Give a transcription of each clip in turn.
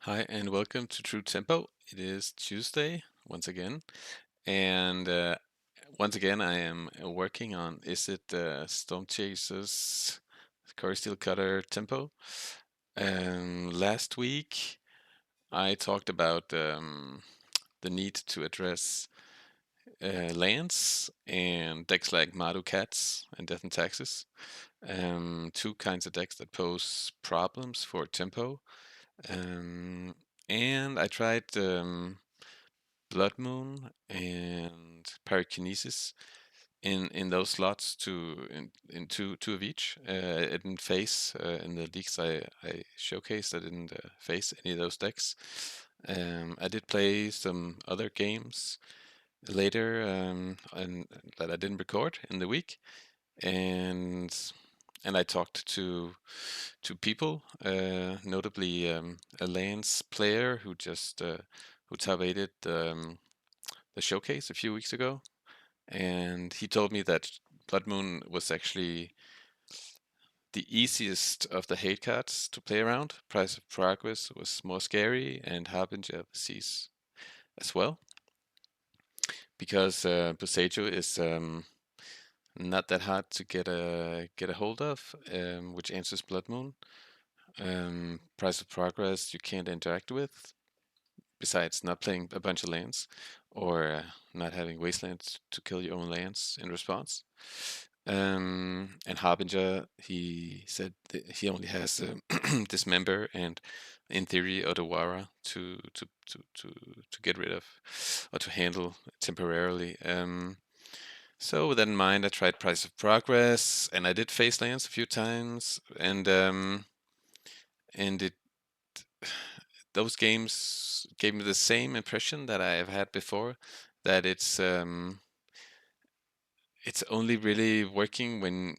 Hi and welcome to True Tempo. It is Tuesday once again, and once again I am working on Izzet Stormchaser's Cori-Steel Cutter Tempo. Last week I talked about the need to address lands and decks like Mardu Cats and Death and Taxes. Two kinds of decks that pose problems for tempo. Um, and I tried Blood Moon and Pyrokinesis in those slots in two of each. I didn't face in the leagues I showcased. I didn't face any of those decks. I did play some other games later and that I didn't record in the week, and I talked to people, notably a Lance player who just who top aided the showcase a few weeks ago, and he told me that Blood Moon was actually the easiest of the hate cards to play around. Price of Progress was more scary, and Harbinger of the Seas as well, because Boseiju is not that hard to get a hold of, which answers Blood Moon. Price of Progress you can't interact with, besides not playing a bunch of lands or not having Wastelands to kill your own lands in response. And Harbinger, he said that he only has Dismember and, in theory, Odawara to get rid of or to handle temporarily. So with that in mind, I tried Price of Progress, and I did face lands a few times, and it those games gave me the same impression that I have had before, that it's only really working when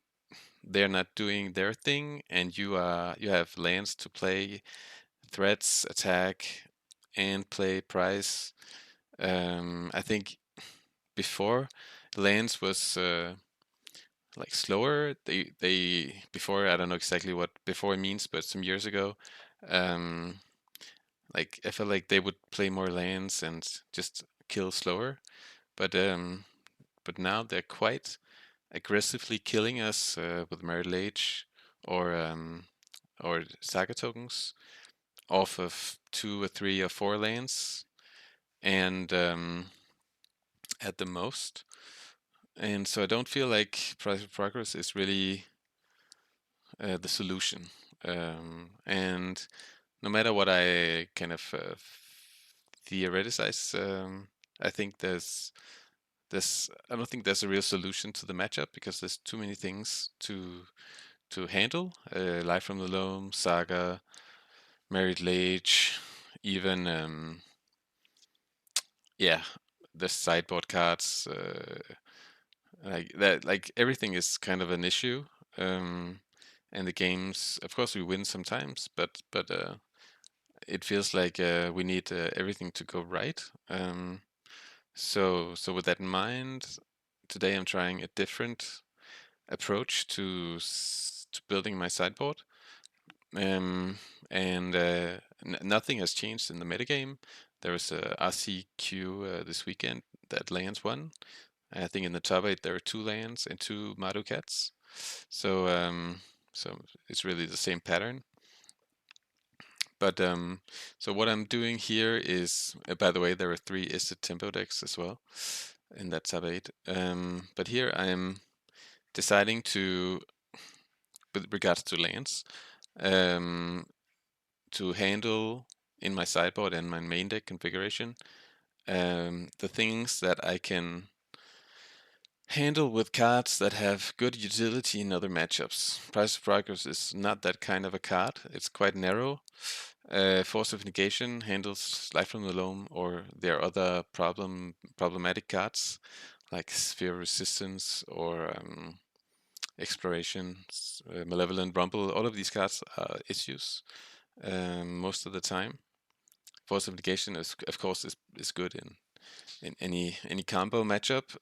they're not doing their thing, and you have lands to play threats, attack, and play price. I think before lands was like slower. They before, I don't know exactly what before means, but some years ago, um, like I felt like they would play more lands and just kill slower. But now they're quite aggressively killing us with Merit Age or Saga tokens off of 2 or 3 or 4 lanes, and at the most. And so I don't feel like Price of Progress is really the solution. And no matter what I kind of theoreticize, I think I don't think there's a real solution to the matchup, because there's too many things to handle. Life from the Loam, Saga, Married Lage, even yeah, the sideboard cards, like that. Like everything is kind of an issue. Um, and the games, of course, we win sometimes, but it feels like we need everything to go right. So with that in mind, today I'm trying a different approach to building my sideboard. Um, and nothing has changed in the metagame. There was a RCQ this weekend that lands won. I think in the top 8 there are 2 lands and 2 Madu Cats. So it's really the same pattern. But so what I'm doing here is, by the way, there are 3 Izzet Tempo decks as well in that top 8. But here I'm deciding to, with regards to lands, um, to handle in my sideboard and my main deck configuration the things that I can handle with cards that have good utility in other matchups. Price of Progress is not that kind of a card. It's quite narrow. Force of Negation handles Life from the Loam, or there are other problematic cards like Sphere Resistance or Exploration, Malevolent Rumble. All of these cards are issues most of the time. Force of Negation is, of course, is good in any combo matchup.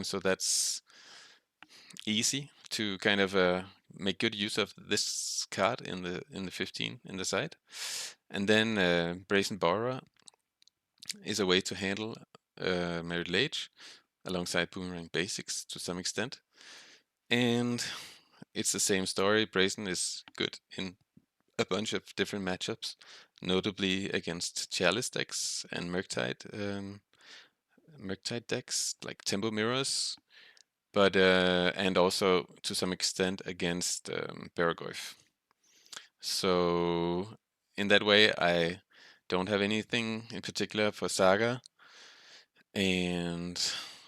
So that's easy to kind of make good use of this card in the 15 in the side. And then Brazen Borrower is a way to handle Merit Lage alongside Boomerang Basics to some extent. And it's the same story. Brazen is good in a bunch of different matchups, notably against Chalice decks and Murktide decks like Tempo Mirrors, but and also to some extent against Baragoyf. So in that way, I don't have anything in particular for Saga, and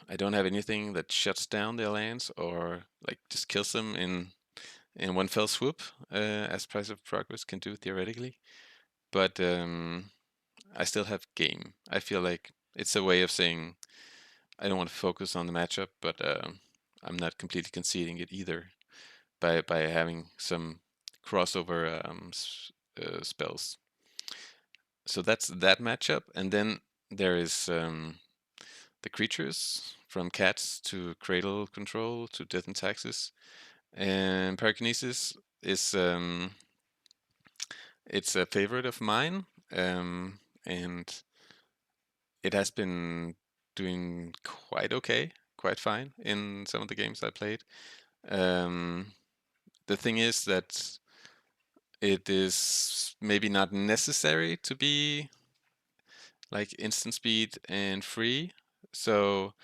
I don't have anything that shuts down their lands or like just kills them in one fell swoop, as Price of Progress can do theoretically. But I still have game. I feel like it's a way of saying I don't want to focus on the matchup, but I'm not completely conceding it either by having some crossover spells. So that's that matchup, and then there is the creatures from cats to cradle control to death and taxes, and pyrokinesis is it's a favorite of mine, and it has been doing quite okay, quite fine in some of the games I played. The thing is that it is maybe not necessary to be like instant speed and free. So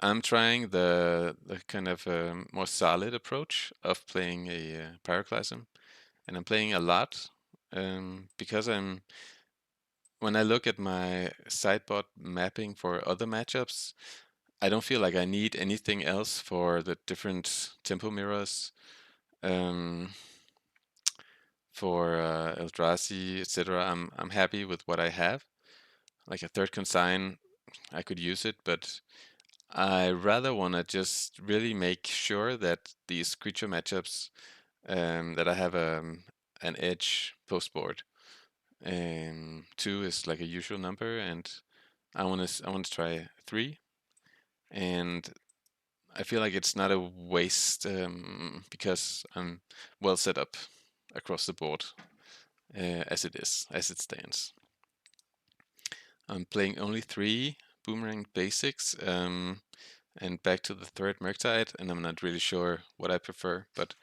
I'm trying the kind of more solid approach of playing a Pyroclasm, and I'm playing a lot because when I look at my sideboard mapping for other matchups, I don't feel like I need anything else for the different tempo mirrors, um, for Eldrazi, etc. I'm happy with what I have. Like a third consign, I could use it, but I rather want to just really make sure that these creature matchups that I have an edge post board. Two is like a usual number, and I want to try three, and I feel like it's not a waste because I'm well set up across the board as it stands. I'm playing only three Boomerang Basics and back to the third Murktide, and I'm not really sure what I prefer, but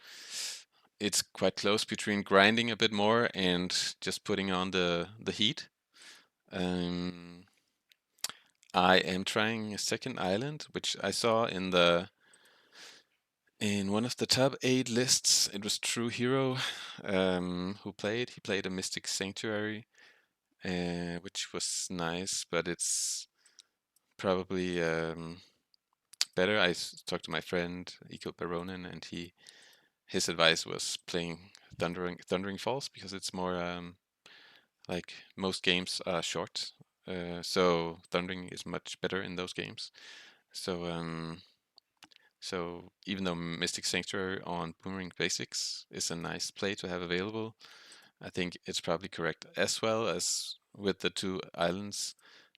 it's quite close between grinding a bit more and just putting on the heat. Um, I am trying a second island, which I saw in one of the top 8 lists. It was True Hero who played. He played a Mystic Sanctuary, which was nice, but it's probably better. Talked to my friend Iko Baronin, and his advice was playing Thundering Falls because it's more like most games are short, so Thundering is much better in those games. So even though Mystic Sanctuary on Boomerang Basics is a nice play to have available, I think it's probably correct as well as with the two islands.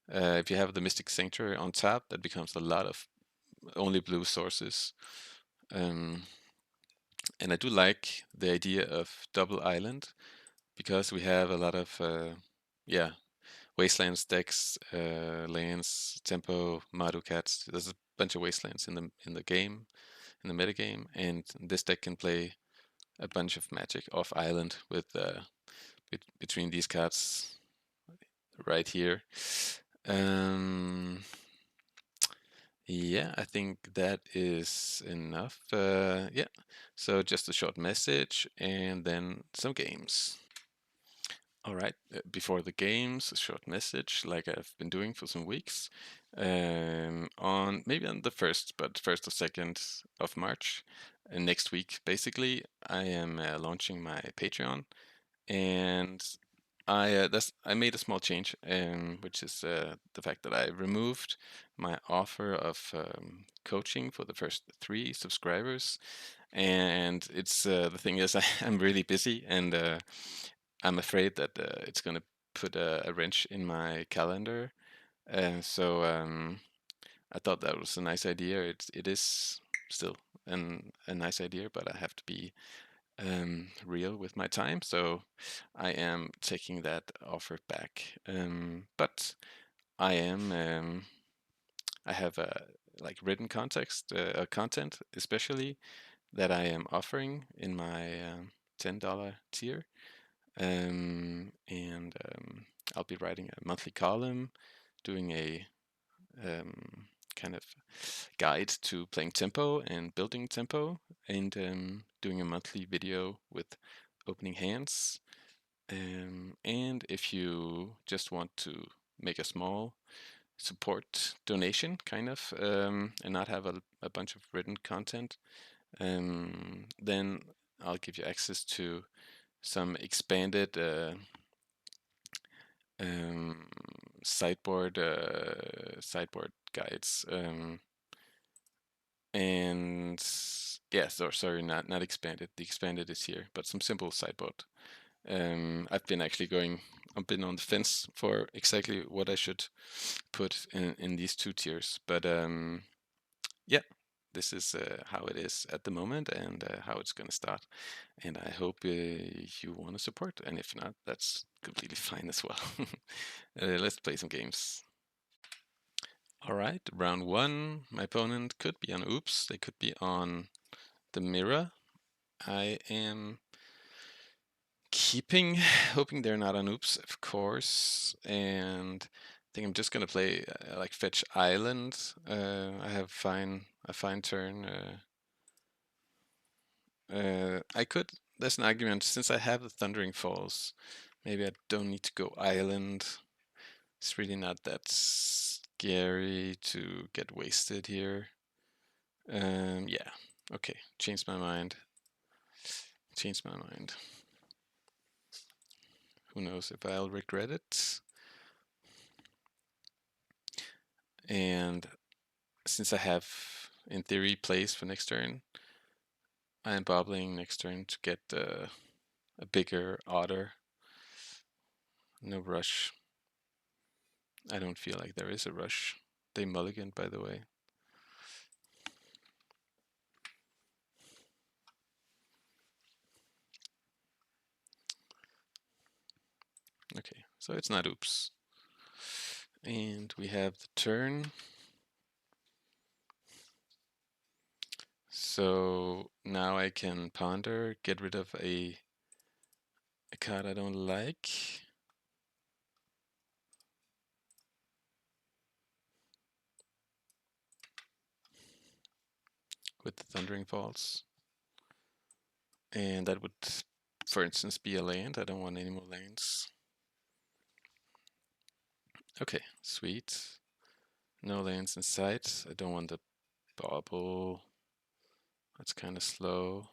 If you have the Mystic Sanctuary on top, that becomes a lot of only blue sources. Um, and I do like the idea of double island because we have a lot of yeah, Wastelands decks, lands, tempo, Madu cats. There's a bunch of Wastelands in the game, in the meta game, and this deck can play a bunch of magic off island with between these cards right here. Um, yeah, I think that is enough. Yeah, so just a short message and then some games. All right, before the games, a short message like I've been doing for some weeks. On maybe on the first, but first or second of March, next week, basically, I am launching my Patreon, and I made a small change, which is the fact that I removed my offer of coaching for the first 3 subscribers, and it's the thing is I'm really busy, and I'm afraid that it's going to put a wrench in my calendar. So I thought that was a nice idea. It is still a nice idea, but I have to be real with my time, so I am taking that offer back. But I am I have like written content, especially that I am offering in my $10 tier, and I'll be writing a monthly column, doing a kind of guide to playing tempo and building tempo, and doing a monthly video with opening hands. And if you just want to make a small support donation, kind of, and not have a bunch of written content, then I'll give you access to some expanded um, sideboard guides, and yeah, sorry, not expanded. The expanded is here, but some simple sideboard. I've been on the fence for exactly what I should put in these two tiers, but yeah, this is how it is at the moment, and how it's going to start. And I hope you want to support, and if not, that's completely fine as well. Let's play some games. All right, round one. My opponent could be on Oops. They could be on the Mirror. I am hoping they're not on Oops, of course. And I think I'm just gonna play like fetch Island. I have a fine turn. I could. There's an argument since I have the Thundering Falls. Maybe I don't need to go Island. It's really not that scary to get wasted here. Yeah. Okay. Changed my mind. Who knows if I'll regret it? And since I have, in theory, plays for next turn, I am bobbling next turn to get a bigger otter. No rush. I don't feel like there is a rush. They mulligan, by the way. Okay, so it's not Oops. And we have the turn. So now I can ponder, get rid of a card I don't like. With the Thundering Falls. And that would, for instance, be a land. I don't want any more lands. Okay, sweet. No lands in sight. I don't want the Bauble. That's kind of slow.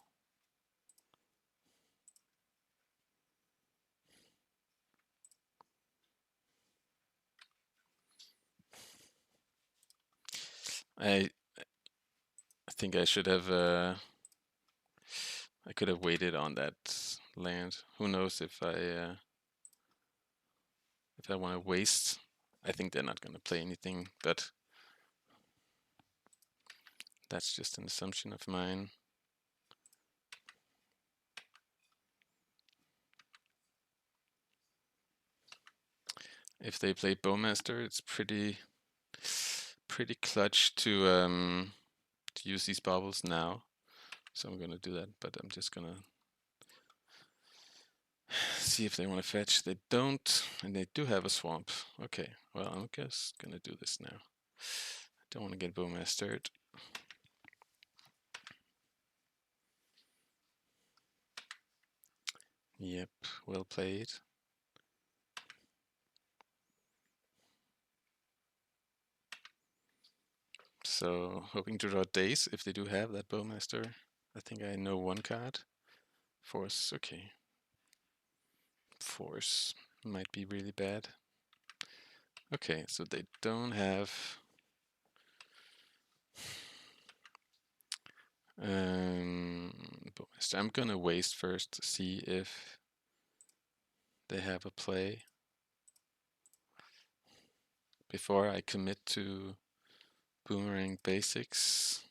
I think I should have. I could have waited on that land. Who knows if I want to waste. I think they're not going to play anything, but that's just an assumption of mine. If they play Bowmaster, it's pretty clutch to use these baubles now. So I'm gonna do that, but I'm just gonna see if they want to fetch. They don't, and they do have a swamp. Okay, well, I'm just gonna do this now. I don't want to get Bowmastered. Yep, well played. So, hoping to draw Daze if they do have that Bowmaster. I think I know one card. Force, okay. Force might be really bad. Okay, so they don't have Bowmaster. I'm gonna waste first to see if they have a play before I commit to Boomerang Basics.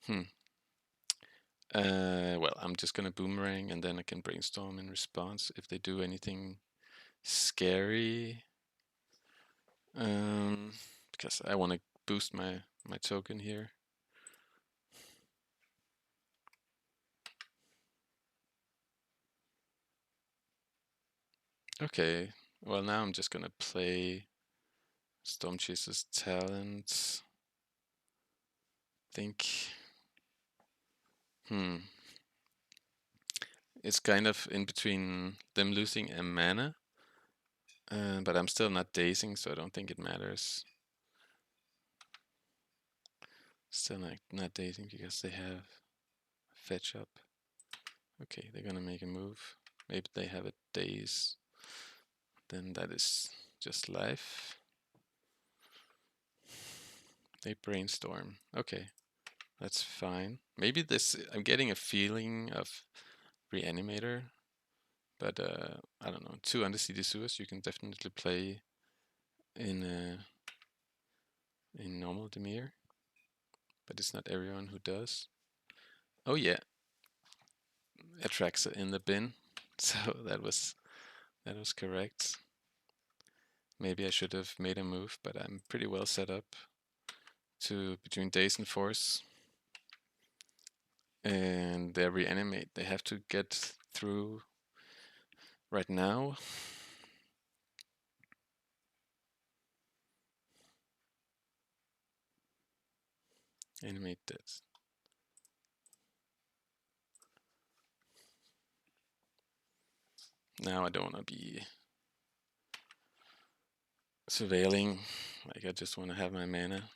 Hmm. Well, I'm just gonna boomerang and then I can brainstorm in response if they do anything scary. Because I want to boost my token here. Okay, well now I'm just gonna play Stormchaser's talent. Think. It's kind of in between them losing a mana, but I'm still not dazing, so I don't think it matters. Still not dazing because they have fetch up. Okay, they're gonna make a move. Maybe they have a Daze. Then that is just life. They brainstorm. Okay, that's fine. Maybe this, I'm getting a feeling of Reanimator, but I don't know. 2 Undersea Sewers you can definitely play in normal Dimir, but it's not everyone who does. Oh yeah, Atraxa in the bin. So that was correct. Maybe I should have made a move, but I'm pretty well set up to between Daze and Force. And they reanimate. They have to get through right now. Animate this. Now I don't want to be surveilling. Like I just want to have my mana.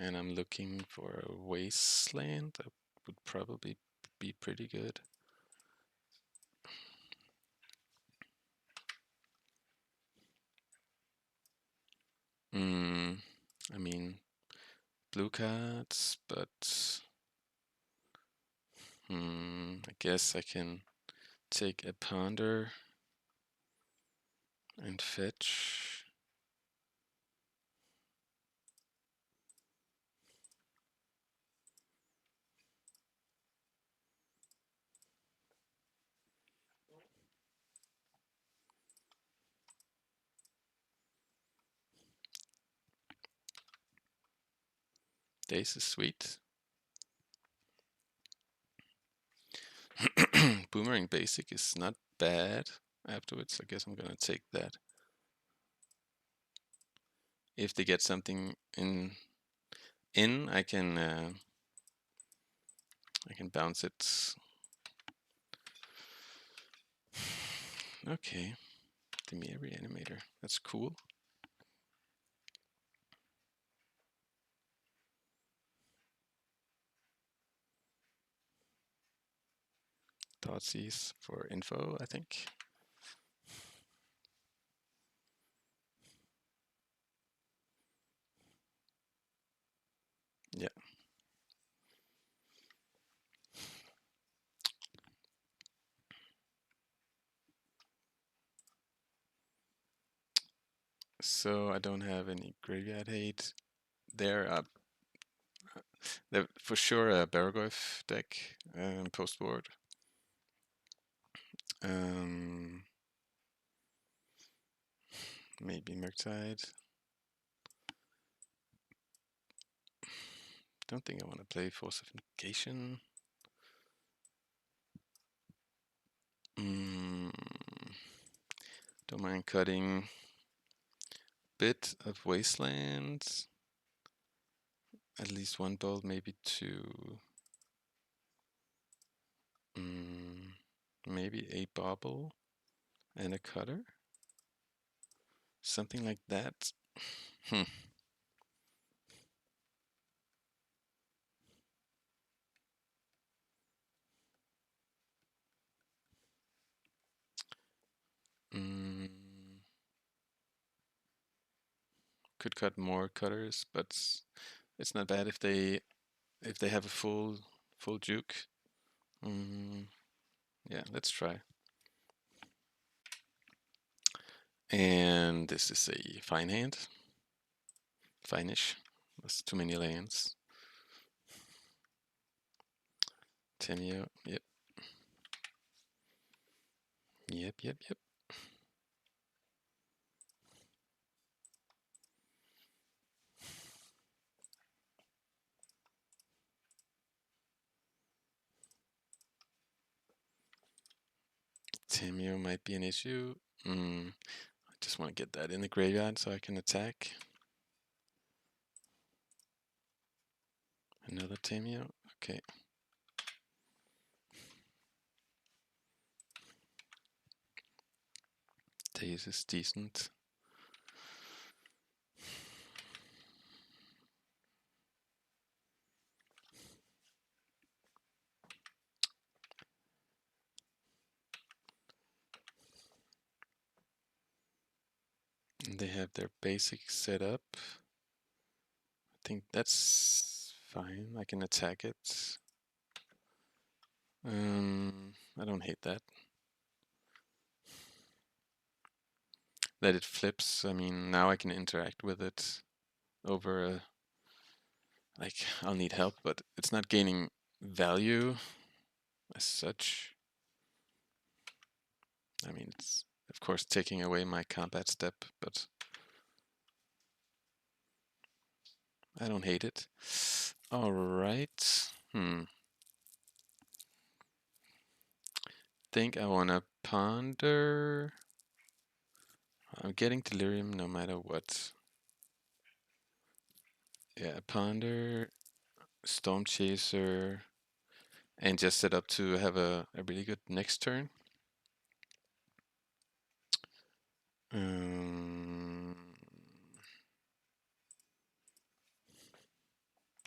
And I'm looking for a Wasteland. That would probably be pretty good. I mean, blue cards, but I guess I can take a ponder and fetch. Daze is sweet. Boomerang Basic is not bad afterwards. I guess I'm gonna take that. If they get something in, I can bounce it. Okay, Dimir Reanimator. That's cool. Thoughtseize for info, I think. Yeah. So I don't have any graveyard hate. They're for sure a Baragorth deck post board. Maybe Murktide. Don't think I want to play Force of Negation. Don't mind cutting bit of Wasteland. At least 1 bolt, maybe 2. Maybe a Bauble and a Cutter. Something like that. Could cut more cutters, but it's not bad if they have a full juke. Yeah, let's try. And this is a fine hand. Fine-ish. That's too many lands. Temio, yep. Yep. Temio might be an issue. I just want to get that in the graveyard so I can attack. Another Temio, okay. Daze is decent. And they have their basics set up. I think that's fine. I can attack it. I don't hate that. That it flips. I mean, now I can interact with it over a, like, I'll need help, but it's not gaining value as such. I mean, it's of course taking away my combat step, but I don't hate it. All right. Think I want to ponder. I'm getting delirium no matter what. Yeah, ponder, Stormchaser, and just set up to have a really good next turn.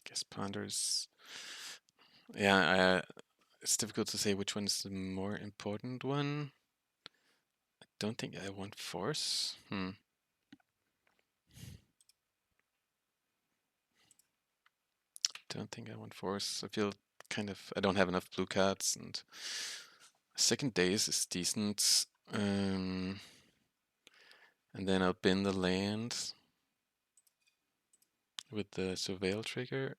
Guess ponders. Yeah, it's difficult to say which one's the more important one. I don't think I want force. Don't think I want force. I feel I don't have enough blue cards, and second Daze is decent. And then I'll bin the land with the Surveil trigger.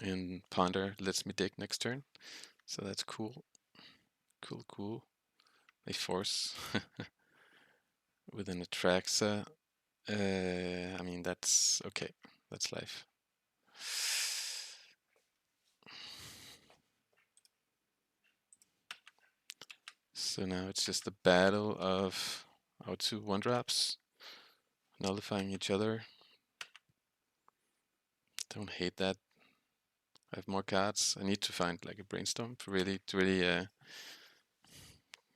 And ponder lets me dig next turn, so that's cool. Cool. A force with an Atraxa. I mean, that's okay. That's life. So now it's just the battle of our two 1-drops nullifying each other. Don't hate that. I have more cards. I need to find like a Brainstorm to really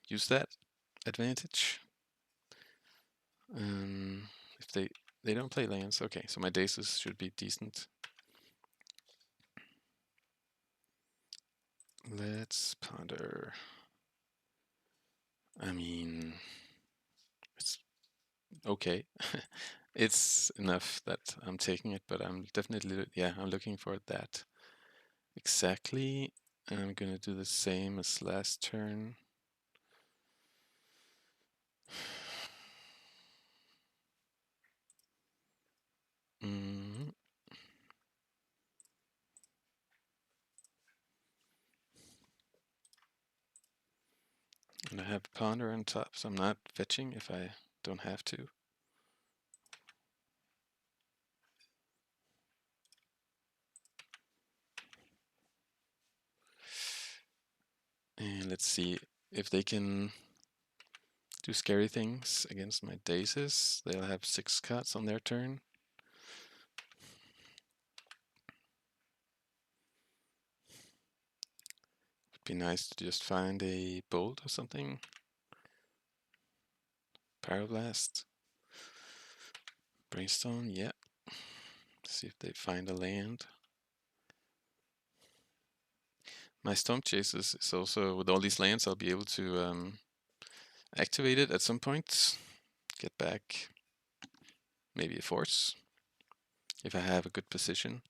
use that advantage. If they don't play lands, okay, so my Dazes should be decent. Let's ponder. I mean, it's okay. It's enough that I'm taking it, but I'm definitely, I'm looking for that. Exactly. I'm gonna do the same as last turn. And I have ponder on top, so I'm not fetching if I don't have to. And let's see if they can do scary things against my Dazes. They'll have 6 cards on their turn. Would be nice to just find a bolt or something. Pyroblast. Brainstorm, yeah. See if they find a land. My Stormchasers is also, with all these lands, I'll be able to activate it at some point. Get back maybe a force if I have a good position.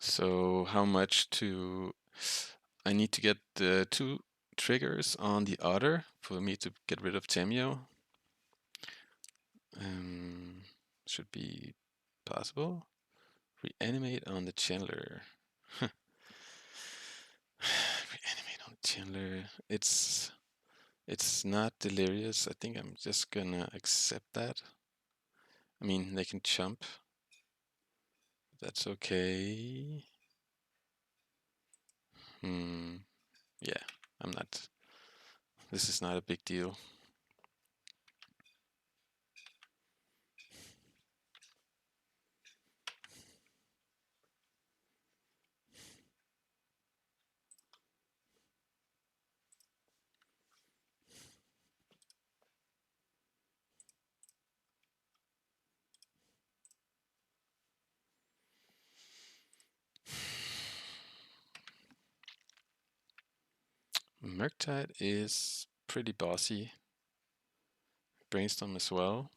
So how much to... I need to get the 2 triggers on the Otter for me to get rid of Temio. Should be possible. Reanimate on the Chandler. Reanimate on the Chandler. It's not delirious. I think I'm just gonna accept that. I mean, they can jump. That's okay. Yeah, I'm not. This is not a big deal. Murktide is pretty bossy. Brainstorm as well.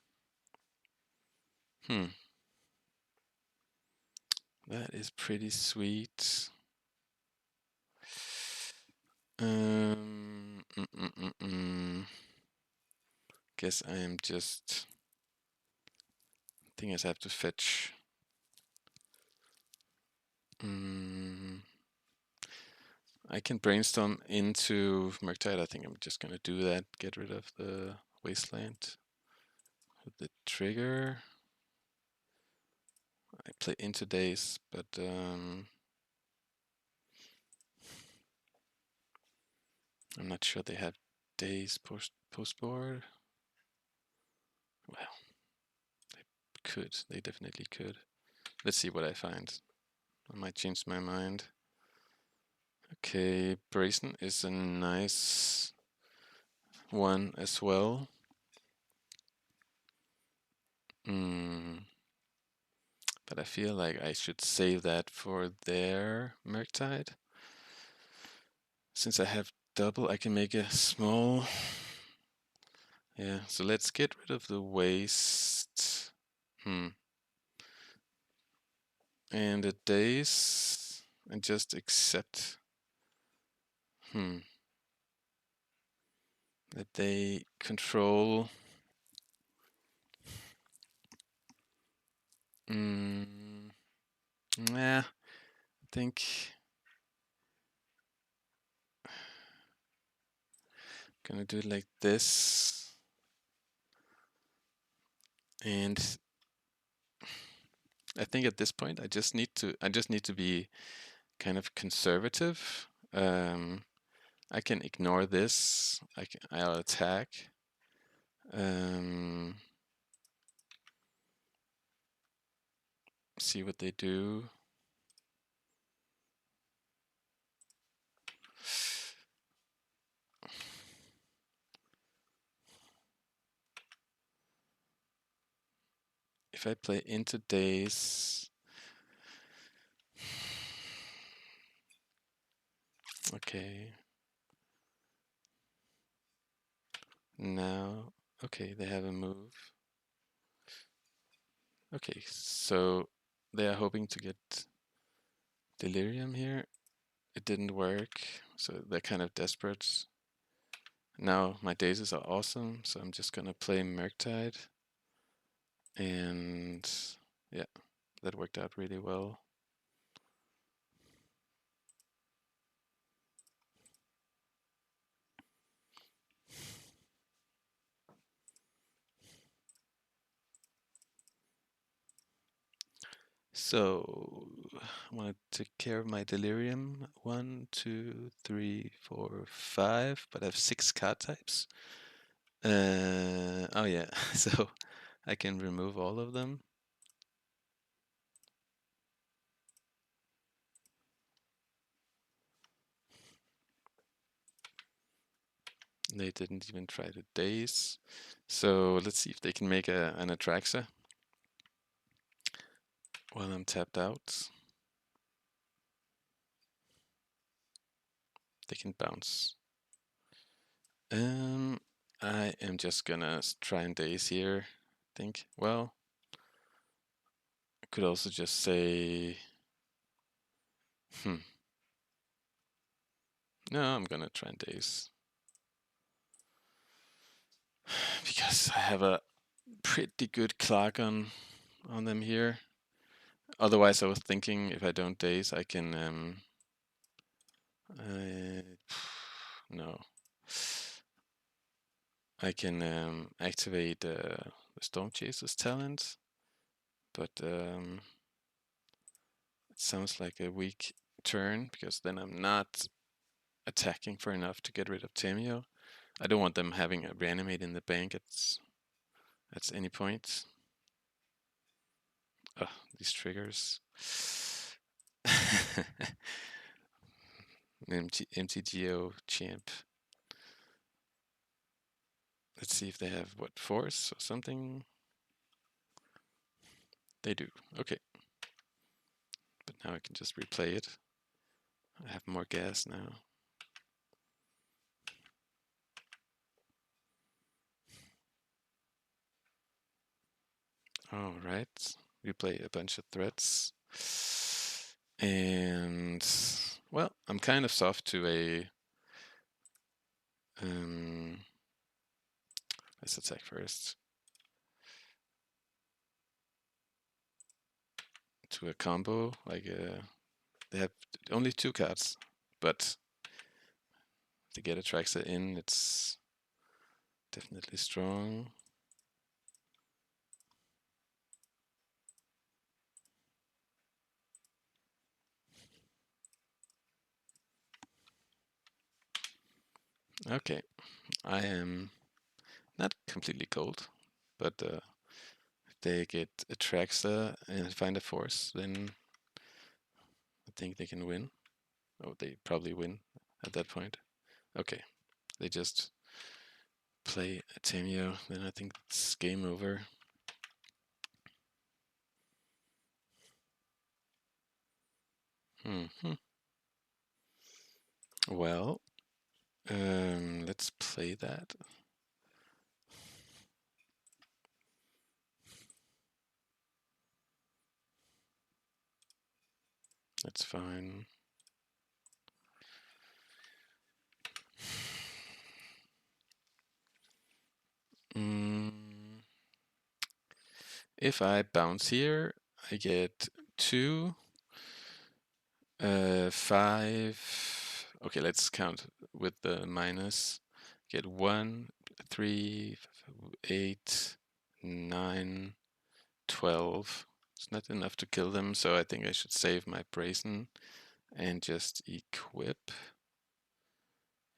That is pretty sweet. Guess I am just... I think I have to fetch. I can brainstorm into Murktide. I think I'm just gonna do that. Get rid of the Wasteland with the trigger. I play into Daze, but I'm not sure they have Daze post board. Well, they could. They definitely could. Let's see what I find. I might change my mind. Okay, Brazen is a nice one as well. But I feel like I should save that for their Murktide. Since I have double, I can make a small. Yeah, so let's get rid of the waste. And the Daze, and just accept that they control. Yeah, I think I'm gonna do it like this. And I think at this point I just need to be kind of conservative. I can ignore this. I'll attack. See what they do. If I play into Daze, okay. Now, okay, they have a move. Okay, so they are hoping to get Delirium here. It didn't work, so they're kind of desperate. Now my Dazes are awesome, so I'm just gonna play Murktide. And yeah, that worked out really well. So I want to take care of my Delirium. 1, 2, 3, 4, 5, but I have 6 card types. Oh yeah, so I can remove all of them. They didn't even try to Daze. So let's see if they can make an Atraxa while I'm tapped out. They can bounce. I am just gonna try and Daze here, I think. Well, I could also just say Hmm. No, I'm gonna try and Daze. Because I have a pretty good clock on them here. Otherwise, I was thinking if I don't Daze, I can no, I can activate the Stormchaser's talent, but it sounds like a weak turn because then I'm not attacking for enough to get rid of Tamio. I don't want them having a reanimate in the bank at any point. Oh, these triggers. MTGO champ. Let's see if they have what force or something. They do. Okay. But now I can just replay it. I have more gas now. All right. Replay a bunch of threats. And well, I'm kind of soft to a let's attack first. To a combo, like they have only 2 cards, but to get a Traxa in, it's definitely strong. Okay, I am not completely cold, but if they get a Traxa and find a force, then I think they can win. Oh, they probably win at that point. Okay, they just play a Tamio, then I think it's game over. Well, let's play that. That's fine. If I bounce here, I get 2, 5. Okay, let's count with the minus. Get 1, 3, 8, 9, 12. It's not enough to kill them, so I think I should save my Brazen and just equip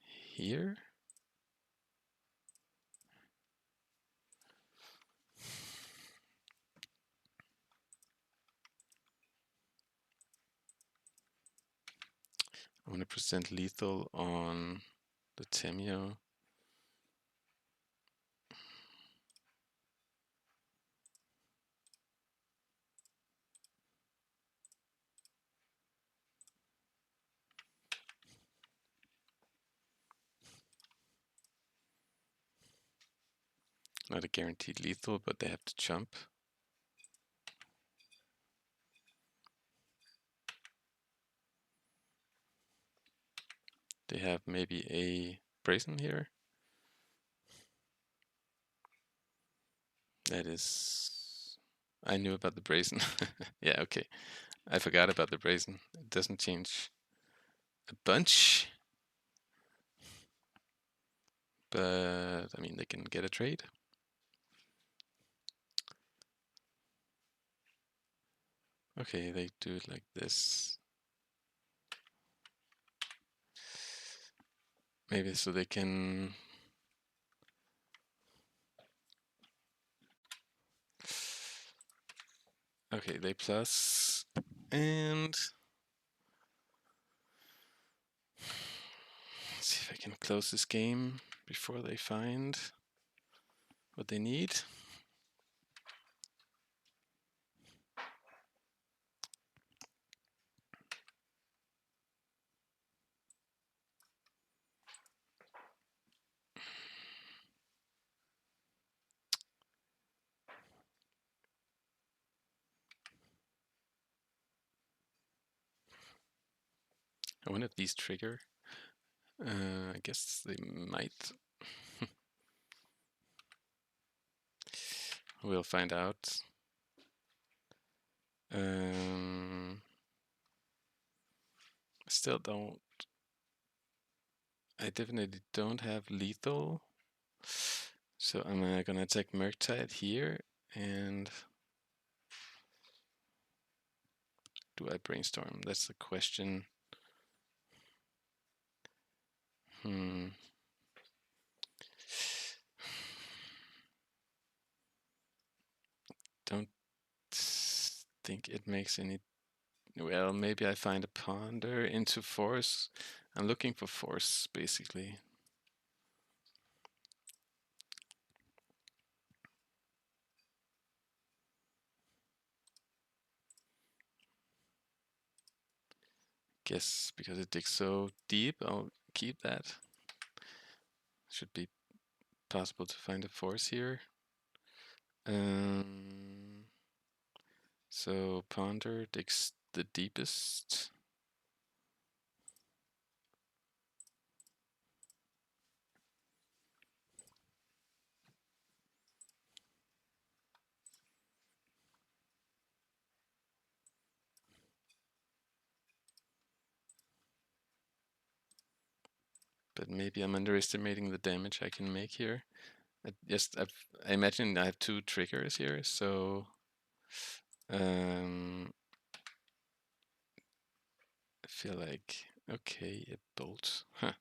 here. I want to present lethal on the Tamio. Not a guaranteed lethal, but they have to jump. They have maybe a Brazen here. That is... I knew about the Brazen. Yeah, okay. I forgot about the Brazen. It doesn't change a bunch. But, I mean, they can get a trade. Okay, they do it like this. Maybe so they can... Okay, they plus... And... Let's see if I can close this game before they find what they need. I wonder if these trigger. I guess they might. We'll find out. Still don't. I definitely don't have lethal. So I'm gonna attack Murktide here, and do I brainstorm? That's the question. Don't think it makes any. Well, maybe I find a ponder into force. I'm looking for force, basically. Guess because it digs so deep, I'll keep that. Should be possible to find a force here. So ponder digs the deepest. But maybe I'm underestimating the damage I can make here. I imagine I have 2 triggers here, so I feel like, okay, a bolt. Huh.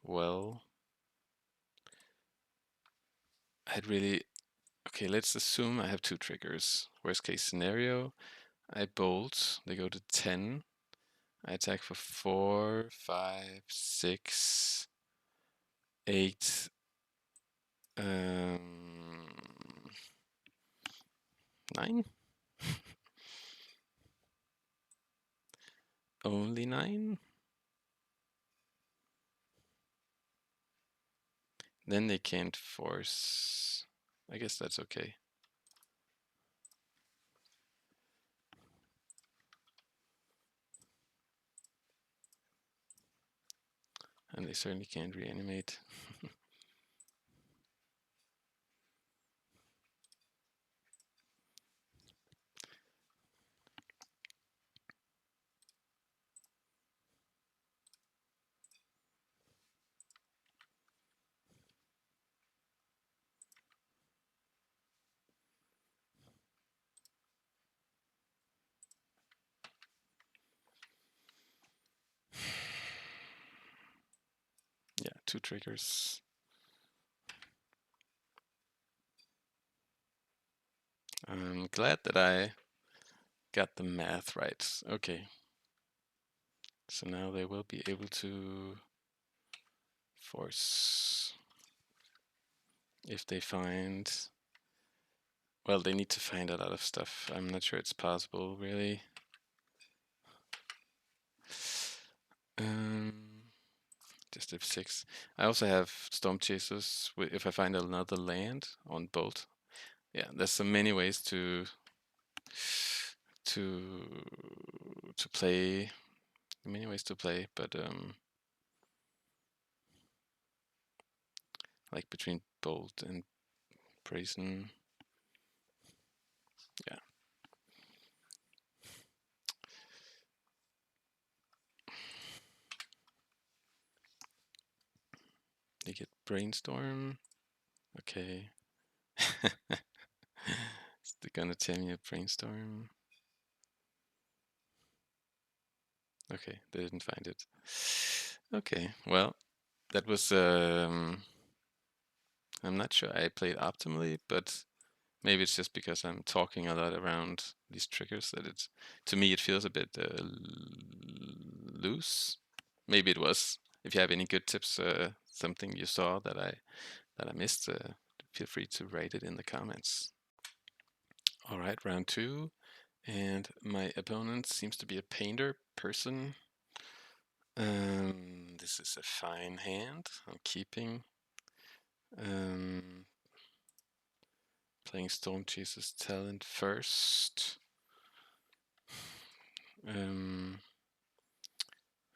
Well, okay, let's assume I have 2 triggers. Worst case scenario, I bolt, they go to 10. I attack for 4, 5, 6, 8. 9? Only 9? Then they can't force. I guess that's okay. And they certainly can't reanimate. Yeah, 2 triggers. I'm glad that I got the math right. Okay. So now they will be able to force if they find. Well, they need to find a lot of stuff. I'm not sure it's possible, really. Just F6. I also have Stormchasers if I find another land on Bolt. Yeah, there's so many ways to play. Many ways to play, but like between Bolt and Brazen. Yeah. They get Brainstorm. Okay. They're gonna tell me a Brainstorm. Okay, they didn't find it. Okay, well, that was I'm not sure I played optimally, but maybe it's just because I'm talking a lot around these triggers that it's, to me, it feels a bit loose. Maybe it was. If you have any good tips, something you saw that I missed, feel free to write it in the comments. All right, round 2, and my opponent seems to be a painter person. This is a fine hand. I'm keeping. Playing Stormchaser's talent first.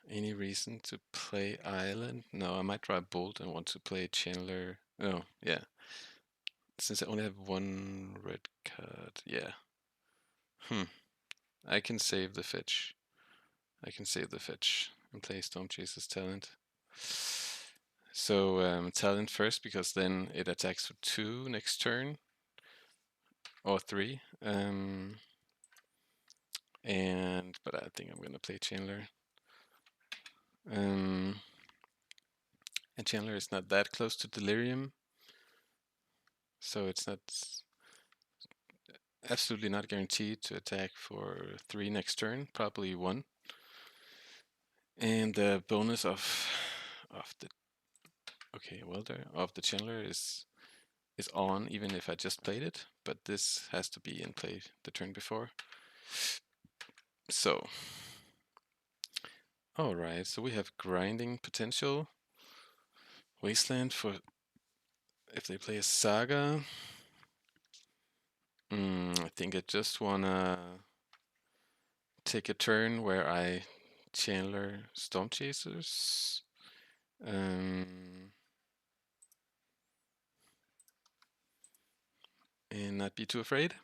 Any reason to play Island? No, I might try Bolt and want to play Chandler. Oh, yeah. Since I only have one red card, yeah. I can save the fetch. I can save the fetch and play Stormchaser's talent. So talent first, because then it attacks for 2 next turn. Or 3. But I think I'm gonna play Chandler. And Chandler is not that close to Delirium. So it's not absolutely not guaranteed to attack for 3 next turn, probably 1. And the bonus of the Chandler is on even if I just played it, but this has to be in play the turn before. So alright, so we have grinding potential. Wasteland for if they play a Saga. I think I just wanna take a turn where I Chandler Stormchasers. And not be too afraid.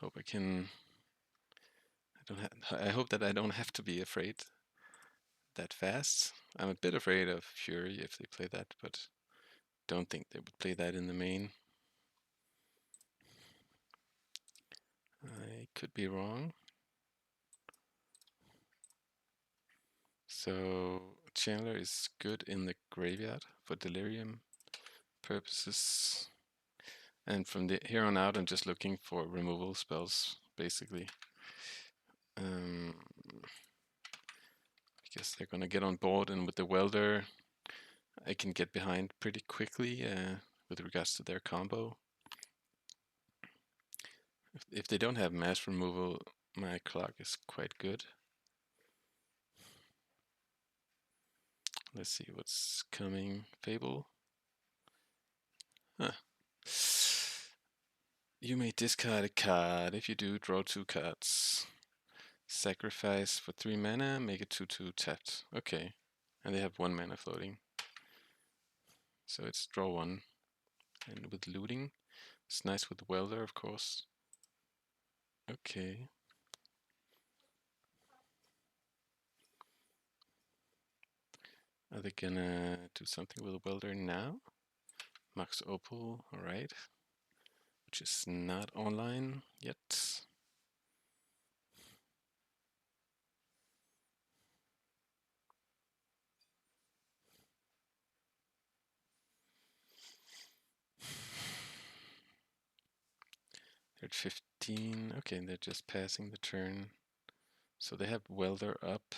Hope I can. I hope that I don't have to be afraid that fast. I'm a bit afraid of Fury if they play that, but don't think they would play that in the main. I could be wrong. So Chandler is good in the graveyard for Delirium purposes. And from here on out, I'm just looking for removal spells, basically. I guess they're gonna get on board, and with the Welder, I can get behind pretty quickly with regards to their combo. If they don't have mass removal, my clock is quite good. Let's see what's coming. Fable. Huh. You may discard a card. If you do, draw 2 cards. Sacrifice for 3 mana, make it 2/2 tapped. Okay. And they have 1 mana floating. So it's draw 1. And with looting, it's nice with Welder, of course. Okay. Are they gonna do something with Welder now? Max Opal, alright. Which is not online yet. They're at 15. Okay, they're just passing the turn. So they have Welder up.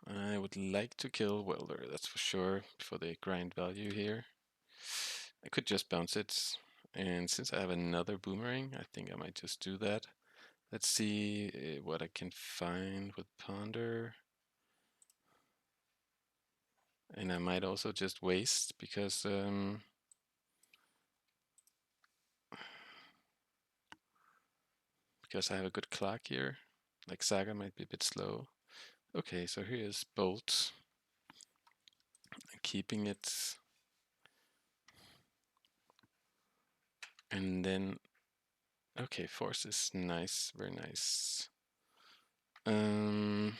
I would like to kill Welder, that's for sure, before they grind value here. I could just bounce it. And since I have another Boomerang, I think I might just do that. Let's see what I can find with Ponder. And I might also just waste, because I have a good clock here. Like Saga might be a bit slow. Okay, so here's Bolt. Keeping it. And then, okay, Force is nice, very nice. It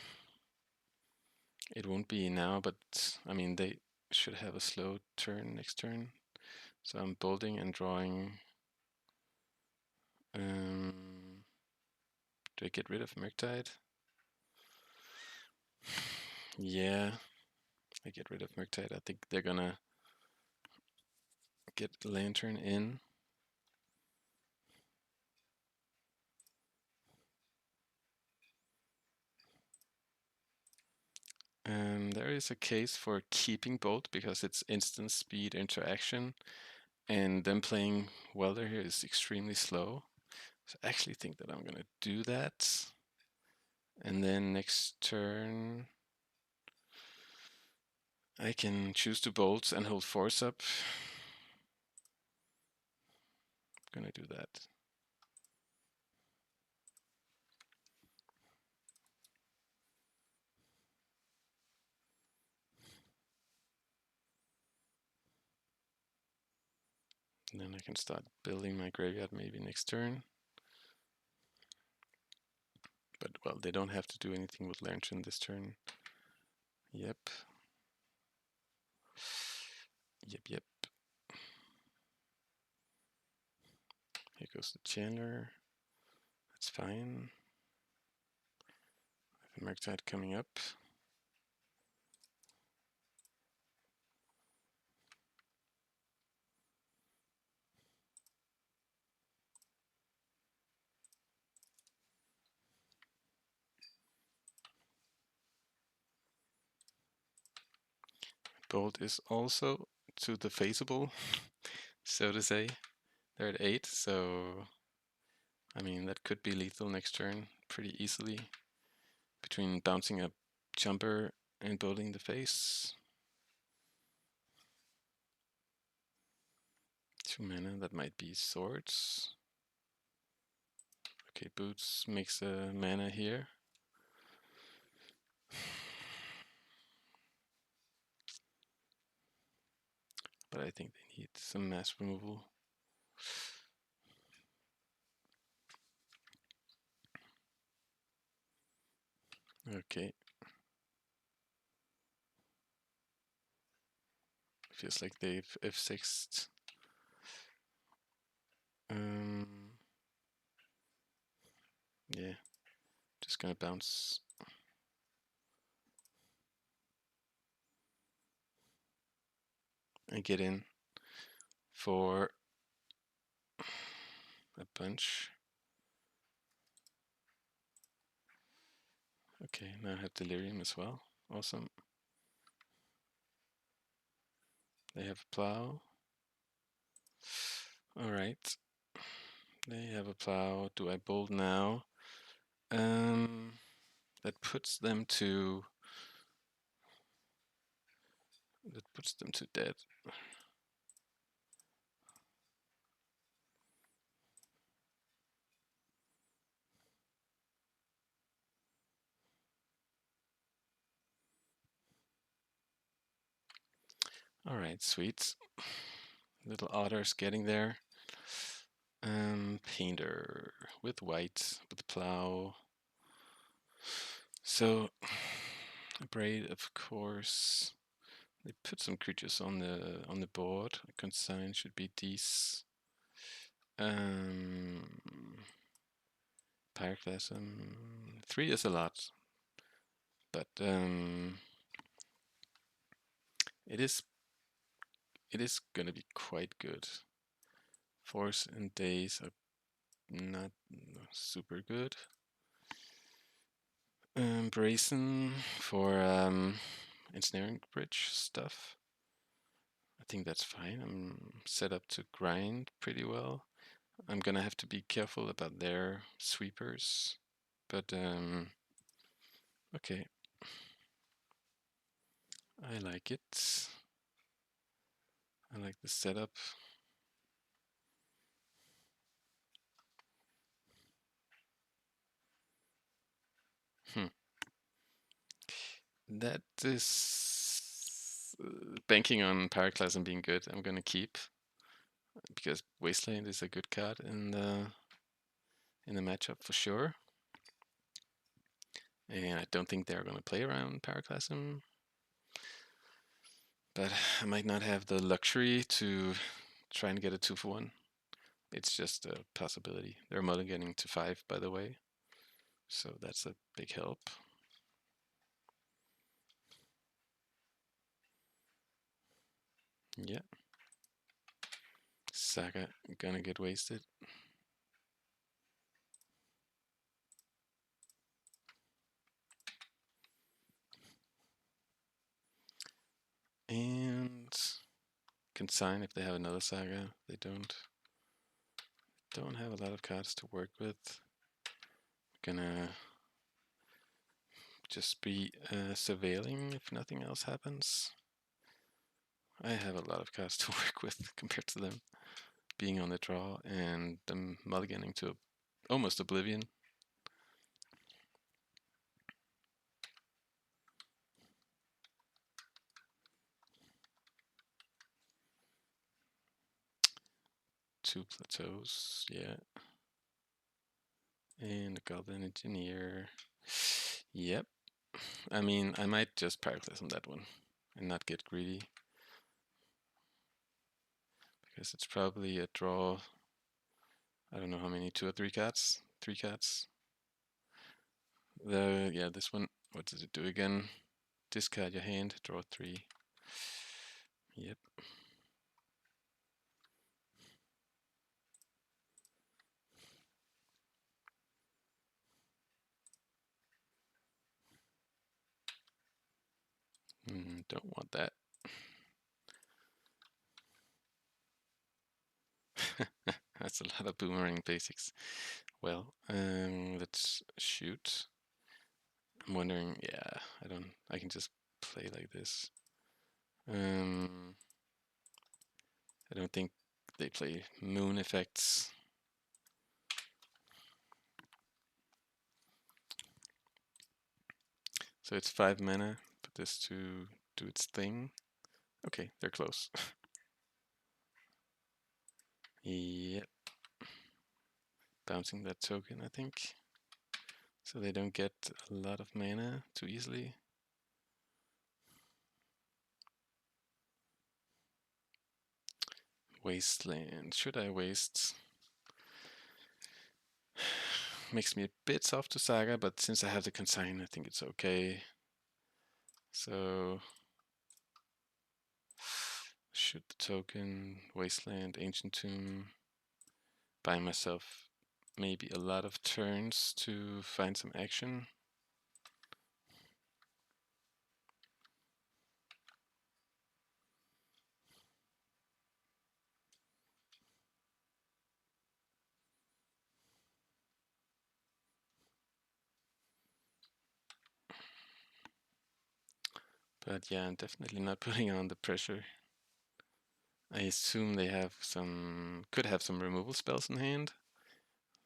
won't be now, but I mean, they should have a slow turn next turn. So I'm bolting and drawing. Do I get rid of Murktide? Yeah, I get rid of Murktide. I think they're gonna get Lantern in. There is a case for keeping Bolt because it's instant speed interaction, and then playing Welder here is extremely slow. So I actually think that I'm gonna do that. And then next turn, I can choose to bolt and hold Force up. I'm gonna do that. And then I can start building my graveyard maybe next turn. But, well, they don't have to do anything with Lantern this turn. Yep. Yep. Here goes the Chandler. That's fine. I have a Murktide coming up. Bolt is also to the faceable, so to say. They're at 8, so I mean that could be lethal next turn pretty easily. Between bouncing a jumper and bolting the face. 2 mana, that might be swords. Okay, Boots makes a mana here. But I think they need some mass removal. Okay. Feels like they've F6'd. Yeah, just gonna bounce. And get in for a bunch. Okay, now I have Delirium as well. Awesome. They have a plow. Alright. They have a plow. Do I bolt now? That puts them to dead. Alright, sweet. Little Otter's getting there. Painter with white, with plow. So, Braid, of course. They put some creatures on the board. A Consign should be these. Pyroclasm 3 is a lot, but it is gonna be quite good. Force and Daze are not super good. Brazen for ensnaring bridge stuff. I think that's fine. I'm set up to grind pretty well. I'm gonna have to be careful about their sweepers, but okay. I like it. I like the setup. That is banking on Pyroclasm being good. I'm gonna keep because Wasteland is a good card in the matchup for sure. And I don't think they're gonna play around Pyroclasm. But I might not have the luxury to try and get a 2-for-1. It's just a possibility. They're mulliganing to 5, by the way. So that's a big help. Yeah. Saga gonna get wasted. And Consign if they have another Saga. They don't have a lot of cards to work with. Gonna just be surveilling if nothing else happens. I have a lot of cards to work with compared to them. Being on the draw and them mulliganing to almost Oblivion. 2 plateaus, yeah. And a Goblin Engineer. Yep. I mean, I might just Pyroblast on that one and not get greedy. Because it's probably a draw. I don't know how many, 2 or 3 cards? 3 cards. Yeah, this one, what does it do again? Discard your hand, draw 3. Yep. Don't want that. That's a lot of Boomerang Basics. Well, let's shoot. I'm wondering, yeah, I can just play like this. I don't think they play moon effects. So it's 5 mana, put this to do its thing. Okay, they're close. Yep. Bouncing that token, I think. So they don't get a lot of mana too easily. Wasteland. Should I waste? Makes me a bit soft to Saga, but since I have the Consign, I think it's okay. So shoot the token, Wasteland, Ancient Tomb. Buy myself maybe a lot of turns to find some action. But yeah, I'm definitely not putting on the pressure. I assume they have could have some removal spells in hand.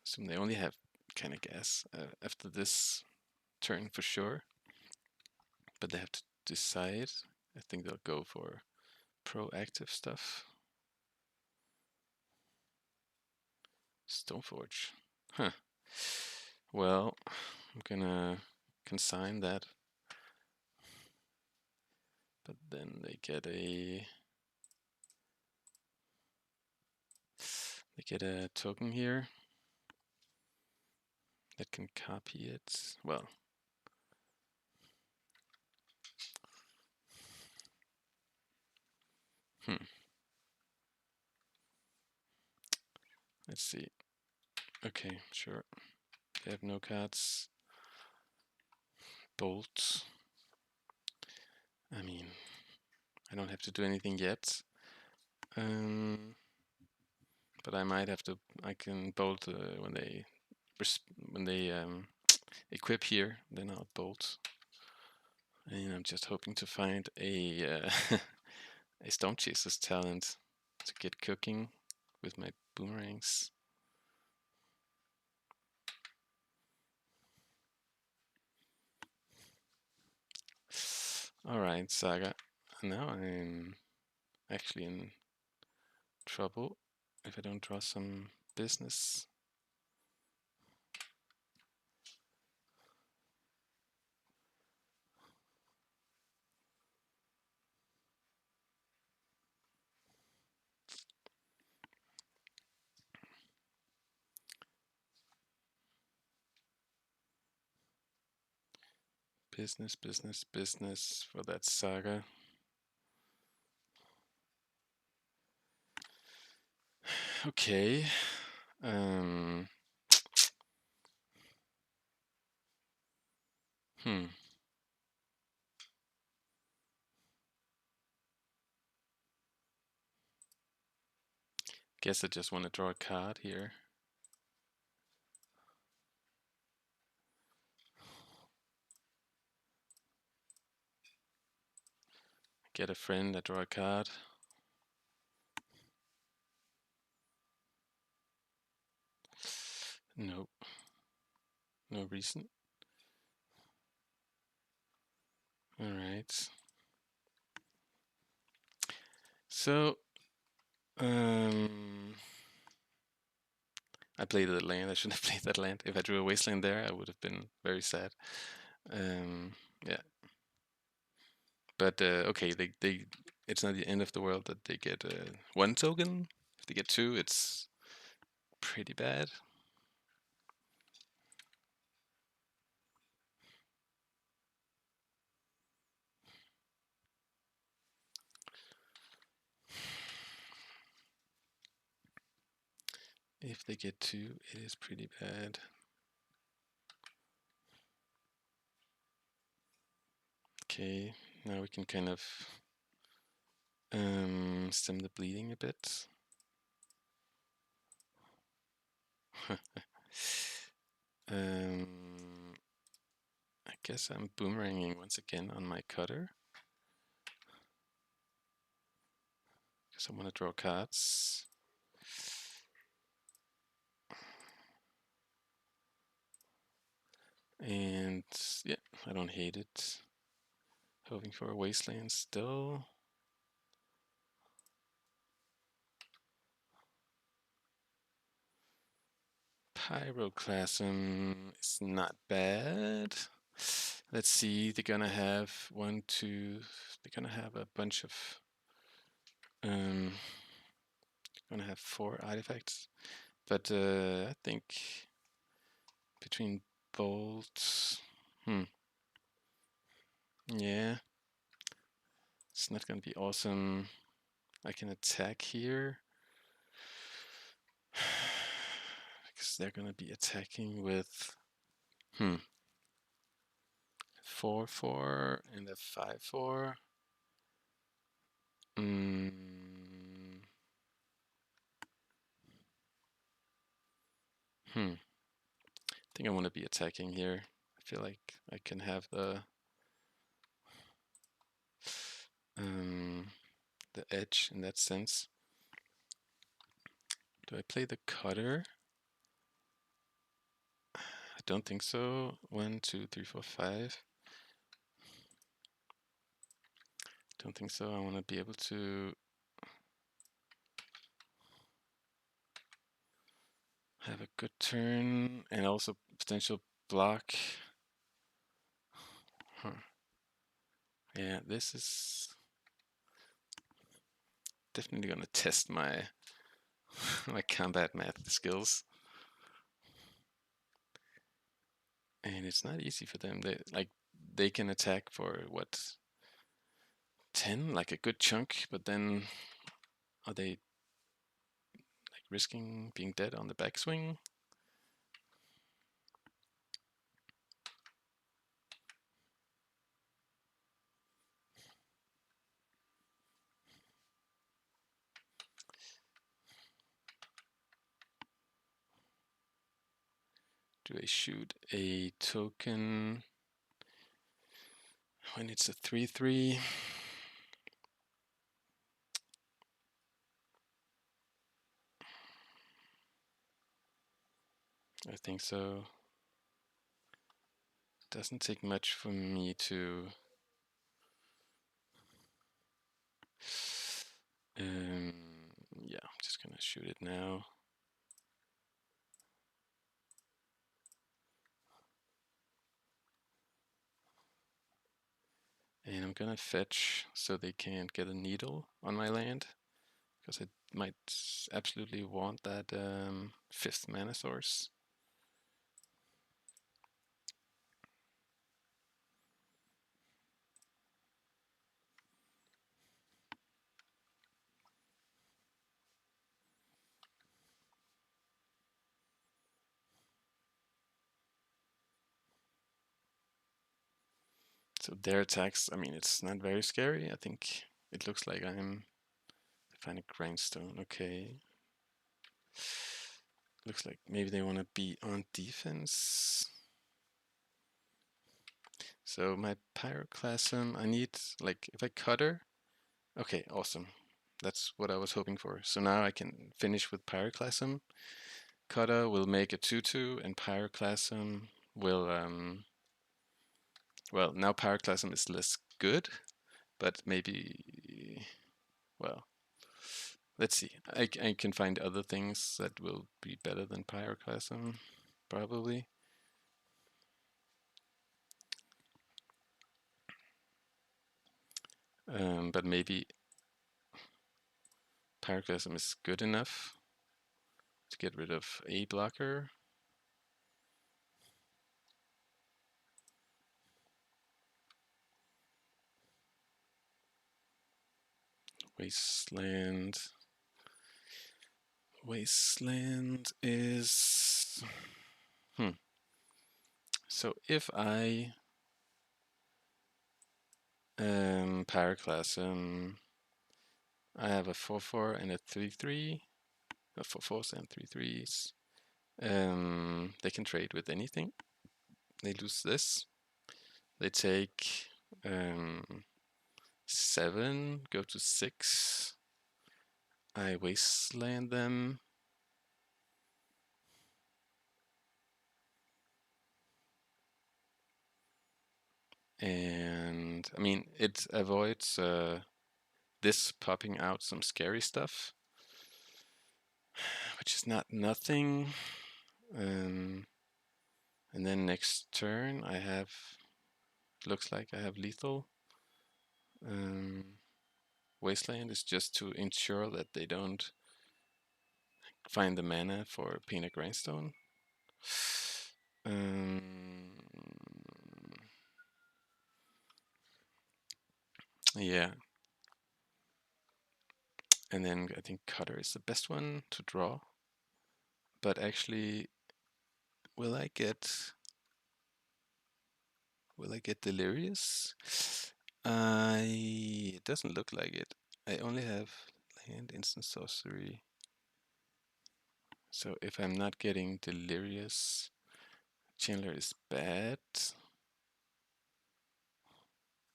Assume they only have kind of gas after this turn for sure. But they have to decide. I think they'll go for proactive stuff. Stoneforge. Huh. Well, I'm gonna consign that. But then they get a token here that can copy it. Well, let's see. Okay, sure. They have no cards. Bolt. I mean, I don't have to do anything yet. But I might have to. I can bolt when they equip here. Then I'll bolt. And I'm just hoping to find a a Stormchaser's talent to get cooking with my boomerangs. Alright, Saga. Now I'm actually in trouble if I don't draw some business. Business, business, business for that Saga. Okay. Guess I just want to draw a card here. Get a friend, I draw a card. Nope. No reason. Alright. So, played the land. I shouldn't have played that land. If I drew a Wasteland there, I would have been very sad. Yeah. But okay, it's not the end of the world that they get one token. If they get two, it's pretty bad. If they get two, it is pretty bad. Okay, now we can kind of stem the bleeding a bit. I guess I'm boomeranging once again on my cutter. Because I want to draw cards. And yeah, I don't hate it. Hoping for a Wasteland still. Pyroclasm is not bad. Let's see, they're gonna have they're gonna have a bunch of, gonna have 4 artifacts. But I think between bolts, yeah, it's not gonna be awesome. I can attack here. Because they're gonna be attacking with 4/4 and a 5/4. I think I want to be attacking here. I feel like I can have the edge in that sense. Do I play the cutter? I don't think so. 1, 2, 3, 4, 5. Don't think so. I want to be able to have a good turn and also potential block. Yeah, this is definitely gonna test my my combat math skills. And it's not easy for them. They can attack for what, 10, like a good chunk, but then are they like risking being dead on the backswing? Do I shoot a token when it's a 3/3? I think so. Doesn't take much for me to yeah, I'm just gonna shoot it now. And I'm gonna fetch so they can't get a needle on my land, because I might absolutely want that 5th mana source. So their attacks, I mean, it's not very scary. I think it looks like I'm finding grindstone. Okay. Looks like maybe they want to be on defense. So my Pyroclasm, I need, like, if I cutter, okay, awesome. That's what I was hoping for. So now I can finish with Pyroclasm. Cutter will make a 2/2, and Pyroclasm will, well, now Pyroclasm is less good, but maybe, well, Let's see. I can find other things that will be better than Pyroclasm, probably. But maybe Pyroclasm is good enough to get rid of a blocker. Wasteland. Wasteland is... So if I Pyroclasm, I have a 4/4 and a 3/3. A 4/4s and 3/3s. They can trade with anything. They lose this. They take 7, go to 6. I Wasteland them. And I mean, it avoids this popping out some scary stuff, which is not nothing. And then next turn I have, looks like I have lethal. Wasteland is just to ensure that they don't find the mana for Peanut Grindstone. Yeah. And then I think Cutter is the best one to draw. But actually, will I get Delirious? It doesn't look like it. I only have land, instant sorcery. So if I'm not getting Delirious, Chandler is bad.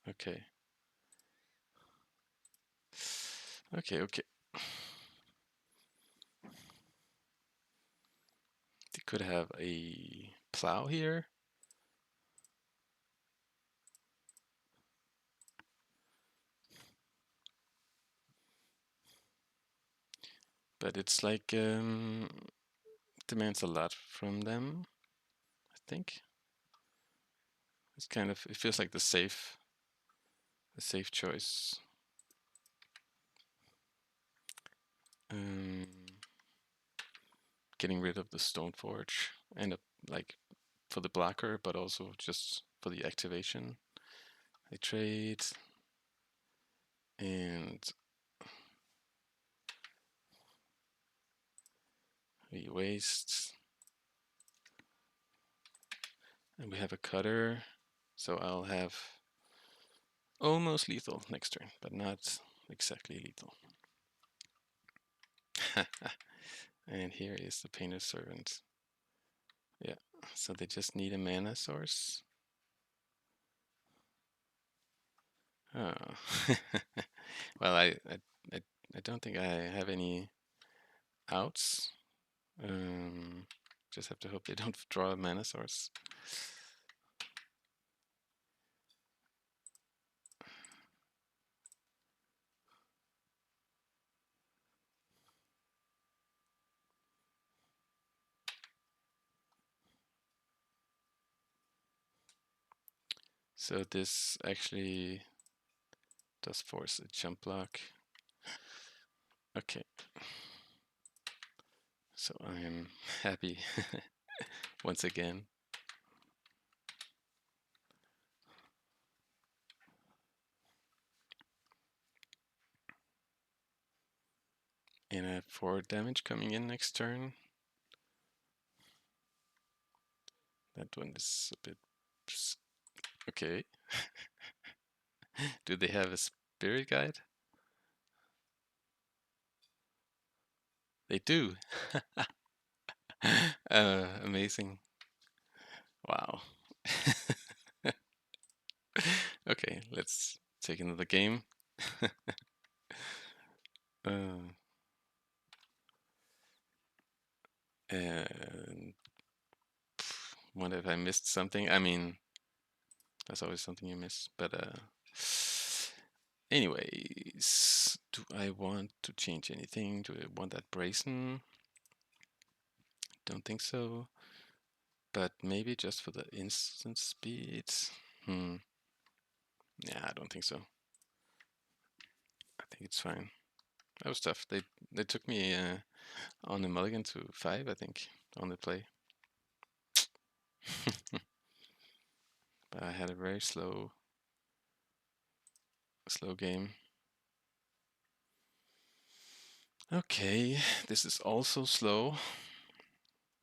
Okay. Okay. They could have a plow here. But it's like demands a lot from them, I think. It's kind of, it feels like the safe choice. Getting rid of the Stoneforge and like for the blocker, but also just for the activation. I trade and we waste. And we have a cutter, so I'll have almost lethal next turn, but not exactly lethal. And here is the Painter's Servant. Yeah, so they just need a mana source. Oh. Well, I don't think I have any outs. Just have to hope they don't draw a mana source. So this actually does force a jump block. Okay. So I am happy once again. And I have 4 damage coming in next turn. That one is a bit... Okay. Do they have a spirit guide? They do. Amazing. Wow. Okay, let's take another game. And what if I missed something? I mean, there's always something you miss, but Anyways, do I want to change anything? Do I want that Brazen? Don't think so. But maybe just for the instant speed. Yeah, I don't think so. I think it's fine. That was tough. They took me on the mulligan to 5, I think, on the play. But I had a very slow game. Okay, this is also slow,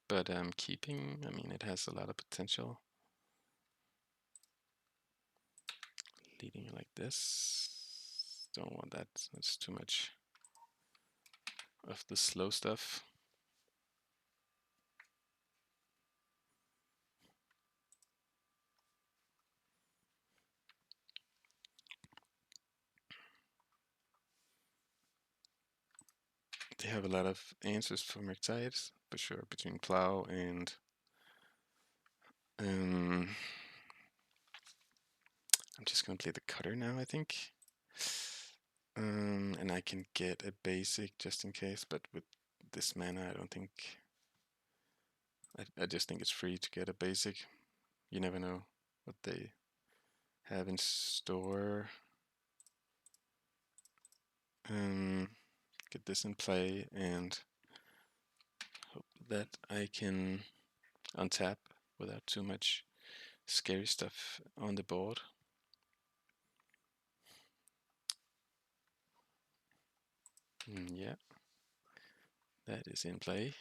but I'm keeping. I mean, it has a lot of potential. Leading like this. Don't want that. That's too much of the slow stuff. They have a lot of answers for Murktide, for sure, between Plow and I'm just gonna play the Cutter now, I think. And I can get a basic just in case, but with this mana, I don't think. I just think it's free to get a basic. You never know what they have in store. Get this in play and hope that I can untap without too much scary stuff on the board. Yeah, that is in play.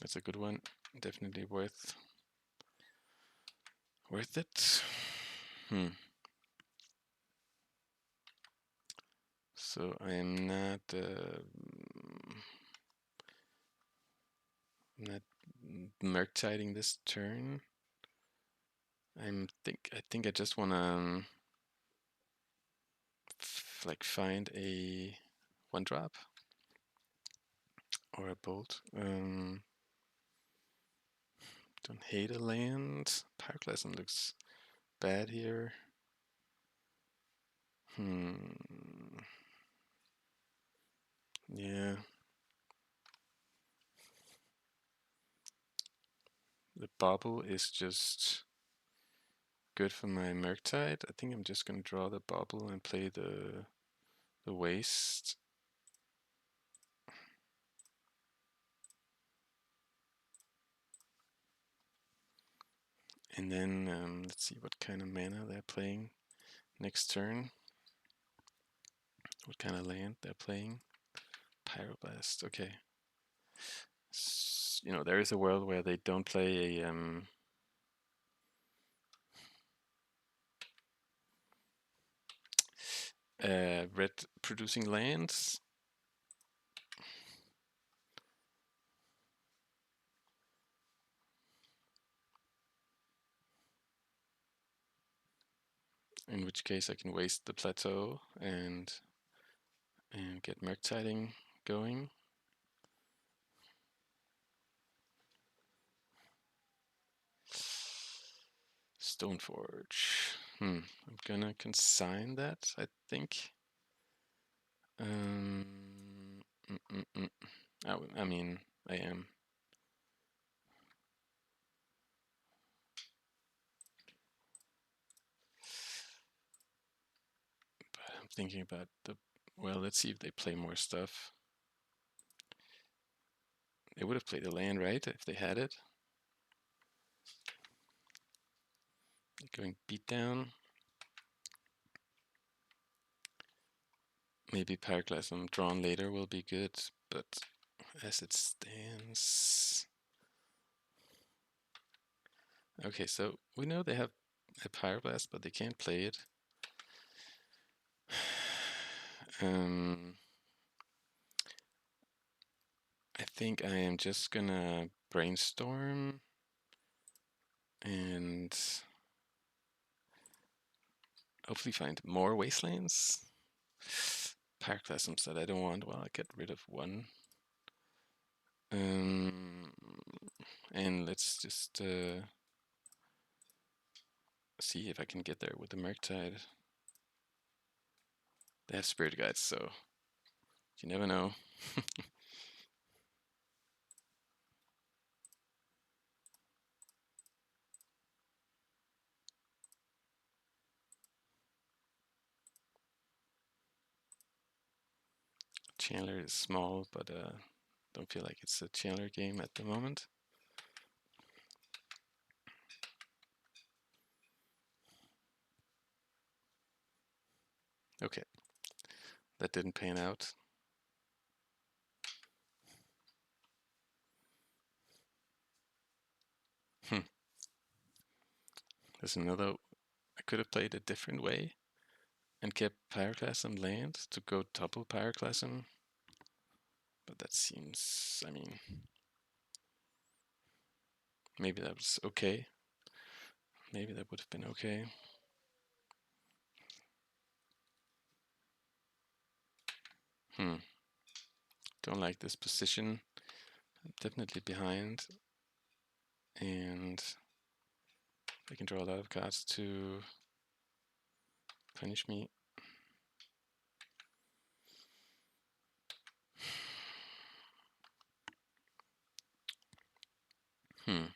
That's a good one. Definitely worth it. So I am not Murktiding this turn. I think I just wanna like find a 1-drop or a bolt. Don't hate a land. Pyroblast looks bad here. Yeah. The Bauble is just good for my Murktide. I think I'm just gonna draw the Bauble and play the Waste. And then let's see what kind of mana they're playing next turn. What kind of land they're playing. Pyroblast, okay. You know, there is a world where they don't play a red producing lands. In which case I can waste the plateau and get Murktiding going. Stoneforge. I'm gonna consign that, I think. I mean, I am. But I'm thinking about well, let's see if they play more stuff. They would have played a land, right, if they had it. Going beatdown. Maybe Pyroclasm drawn later will be good, but as it stands... Okay, so we know they have a Pyroblast, but they can't play it. I think I am just gonna Brainstorm and hopefully find more Wastelands. Pyroclasms that I don't want. Well, I get rid of one. And let's just see if I can get there with the Murktide. They have Spirit Guides, so you never know. Chandler is small, but don't feel like it's a Chandler game at the moment. Okay, that didn't pan out. There's another. I could have played a different way and kept Pyroclasm land to go double Pyroclasm, but that seems. I mean, maybe that was okay. Maybe that would have been okay. Don't like this position. I'm definitely behind. And I can draw a lot of cards to punish me. I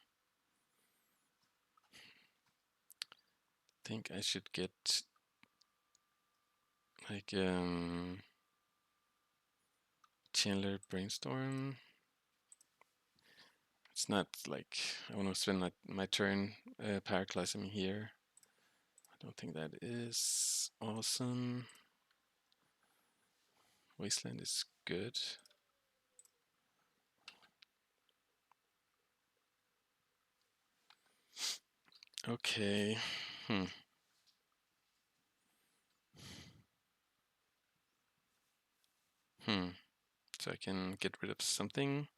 think I should get like Chandler Brainstorm. It's not like I want to spend my turn Pyroclasm here. I don't think that is awesome. Wasteland is good. Okay. So I can get rid of something.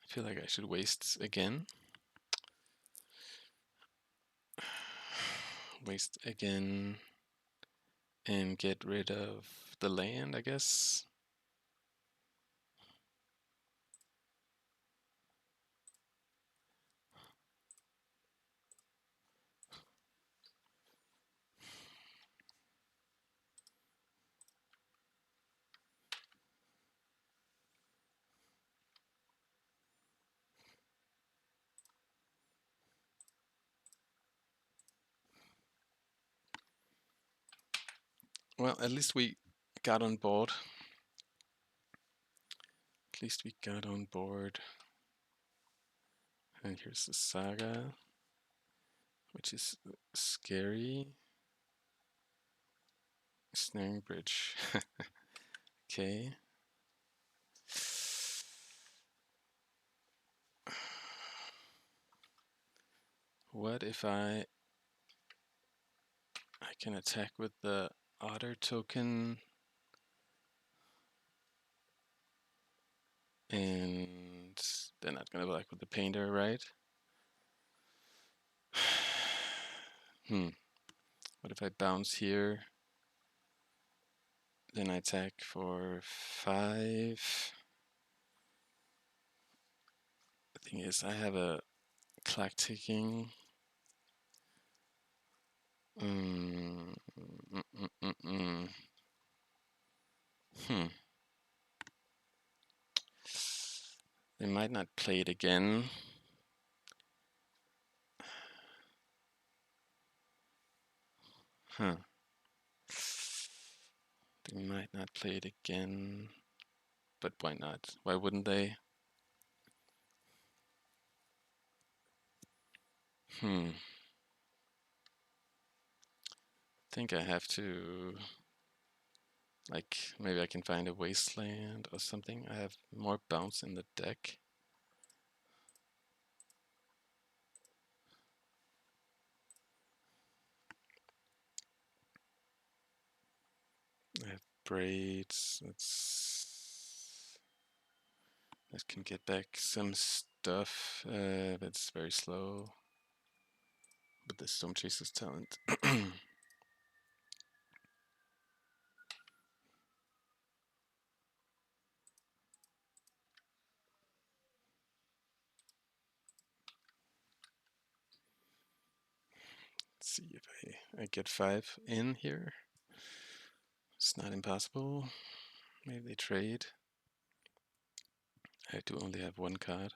I feel like I should waste again. Waste again and get rid of the land, I guess. Well, at least we got on board. At least we got on board. And here's the Saga, which is scary. Snaring Bridge. Okay. What if I can attack with the Otter token and they're not gonna block with the Painter, right? What if I bounce here? Then I attack for 5. The thing is, I have a clock ticking. They might not play it again. They might not play it again. But why not? Why wouldn't they? I think I have to, like, maybe I can find a Wasteland or something. I have more bounce in the deck. I have braids. That can get back some stuff. That's very slow. But the Stormchaser's talent. see if I get 5 in here. It's not impossible. Maybe they trade. I do only have 1 card.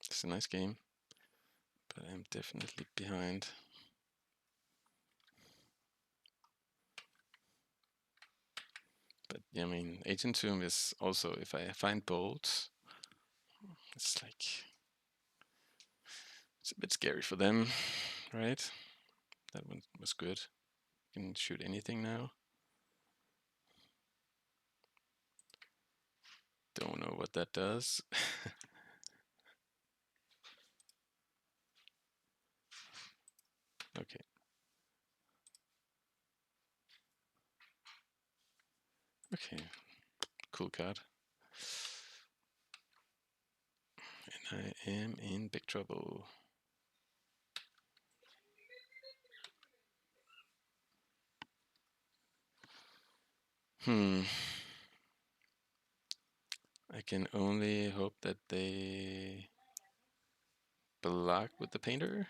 It's a nice game, but I'm definitely behind. But yeah, I mean, Agent Tomb is also, if I find bolts, it's like, it's a bit scary for them, right? That one was good. You can shoot anything now. Don't know what that does. Okay. Okay. Cool card. And I am in big trouble. I can only hope that they block with the painter.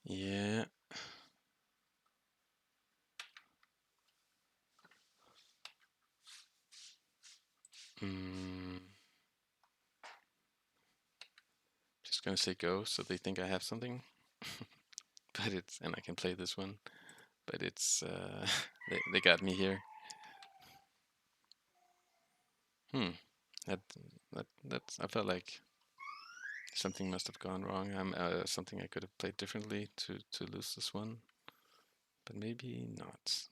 Yeah. Just gonna say go so they think I have something. But it's, and I can play this one. But it's, they got me here. That's, I felt like something must have gone wrong. Something I could have played differently to lose this one. But maybe not.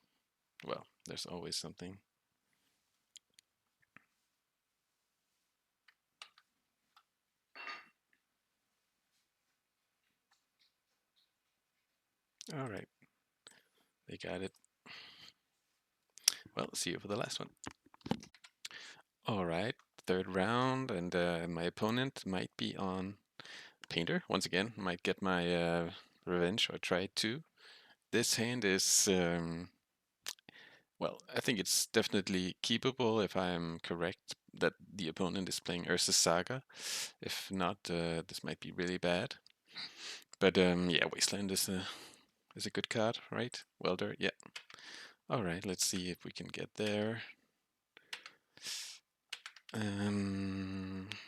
Well, there's always something. All right. They got it. Well, see you for the last one. All right, 3rd round, and my opponent might be on Painter. Once again, might get my revenge, or try to. This hand is, well, I think it's definitely keepable if I'm correct that the opponent is playing Urza's Saga. If not, this might be really bad. But yeah, Wasteland is a good card, right? Welder, yeah. All right, let's see if we can get there.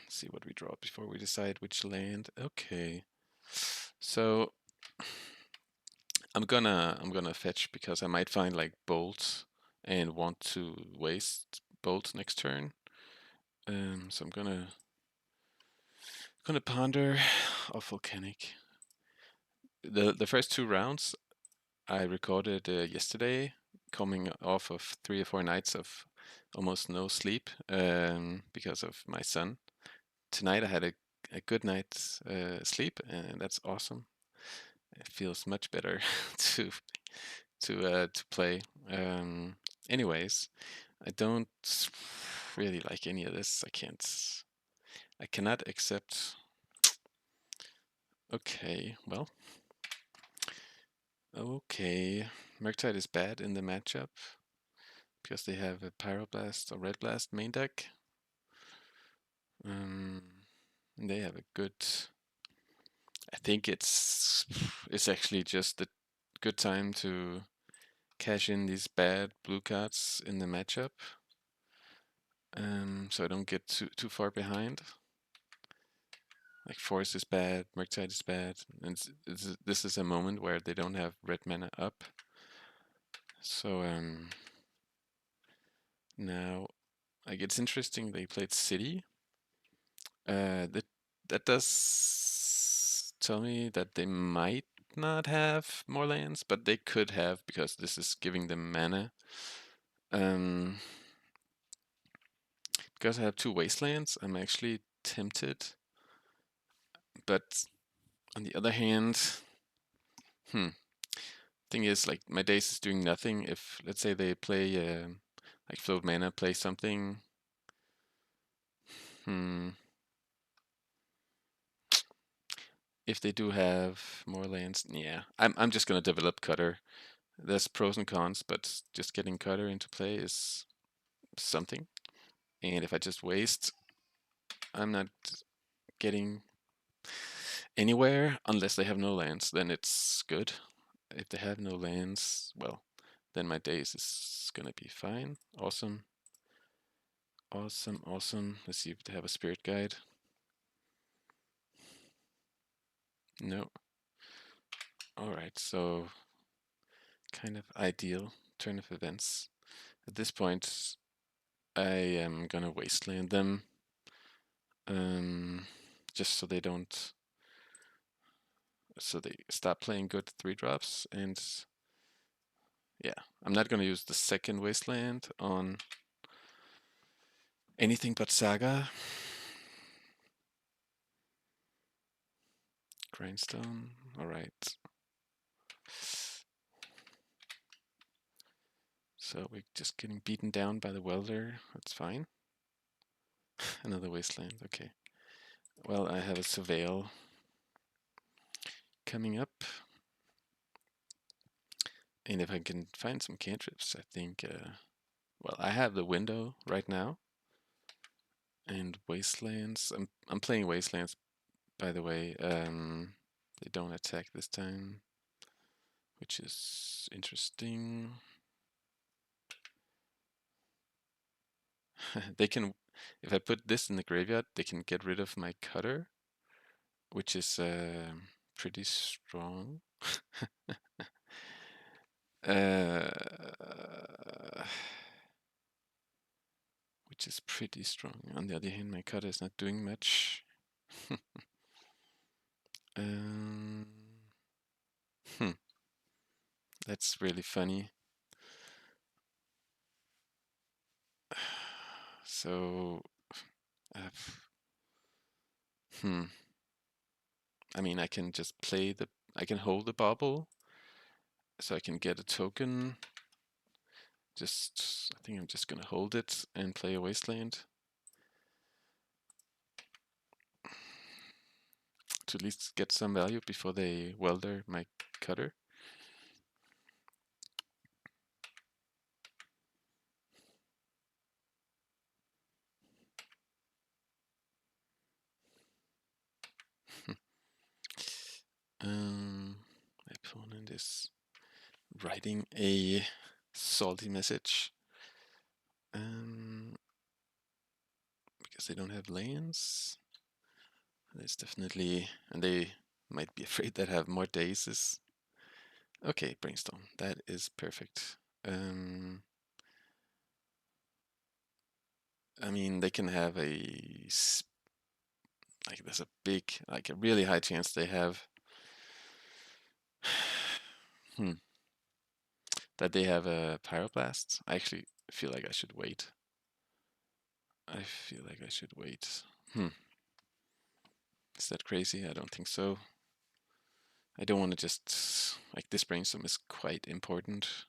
See what we draw before we decide which land. Okay, so I'm gonna fetch because I might find like bolts and want to waste bolts next turn. So I'm gonna ponder off Volcanic. The first 2 rounds I recorded yesterday, coming off of 3 or 4 nights of almost no sleep because of my son. Tonight I had a good night's sleep, and that's awesome. It feels much better to play. Anyways, I don't really like any of this. I cannot accept. Okay, well. Okay, Murktide is bad in the matchup because they have a Pyroblast or Red Blast main deck. And they have a good. I think it's actually just a good time to cash in these bad blue cards in the matchup, so I don't get too far behind. Like Force is bad, Murktide is bad, and this is a moment where they don't have red mana up. So now, like, it's interesting they played City. That does tell me that they might not have more lands, but they could have because this is giving them mana. Because I have 2 Wastelands, I'm actually tempted. But on the other hand, thing is, like, my Daze is doing nothing. If, let's say, they play like float mana, play something Hmm. If they do have more lands, yeah, I'm just gonna develop Cutter. There's pros and cons, but just getting Cutter into play is something. And if I just waste, I'm not getting anywhere unless they have no lands. Then it's good. If they have no lands, well, then my Daze is gonna be fine. Awesome. Awesome, awesome. Let's see if they have a Spirit Guide. No. Alright, so kind of ideal turn of events. At this point, I am gonna Wasteland them. Just so they don't, so they stop playing good 3-drops. And yeah, I'm not gonna use the second Wasteland on anything but Saga. Grindstone, alright. So we're just getting beaten down by the welder, that's fine. Another Wasteland, okay. Well, I have a Surveil coming up. And if I can find some cantrips, I think, well, I have the window right now. And Wastelands, I'm playing Wastelands, by the way. They don't attack this time, which is interesting. They can, if I put this in the graveyard, they can get rid of my Cutter, which is pretty strong. uh, which is pretty strong. On the other hand, my Cutter is not doing much. um, that's really funny. So, I mean, I can just play the, I can hold the Bauble, so I can get a token. Just, I think I'm just gonna hold it and play a Wasteland. To at least get some value before they welder my Cutter. My opponent is writing a salty message. Because they don't have lands. There's definitely, and they might be afraid that I have more Dazes. Okay, Brainstorm, that is perfect. I mean, they can have like there's a big, like a really high chance they have that they have a Pyroblast. I actually feel like I should wait. I feel like I should wait. Is that crazy? I don't think so. I don't want to just, like, this Brainstorm is quite important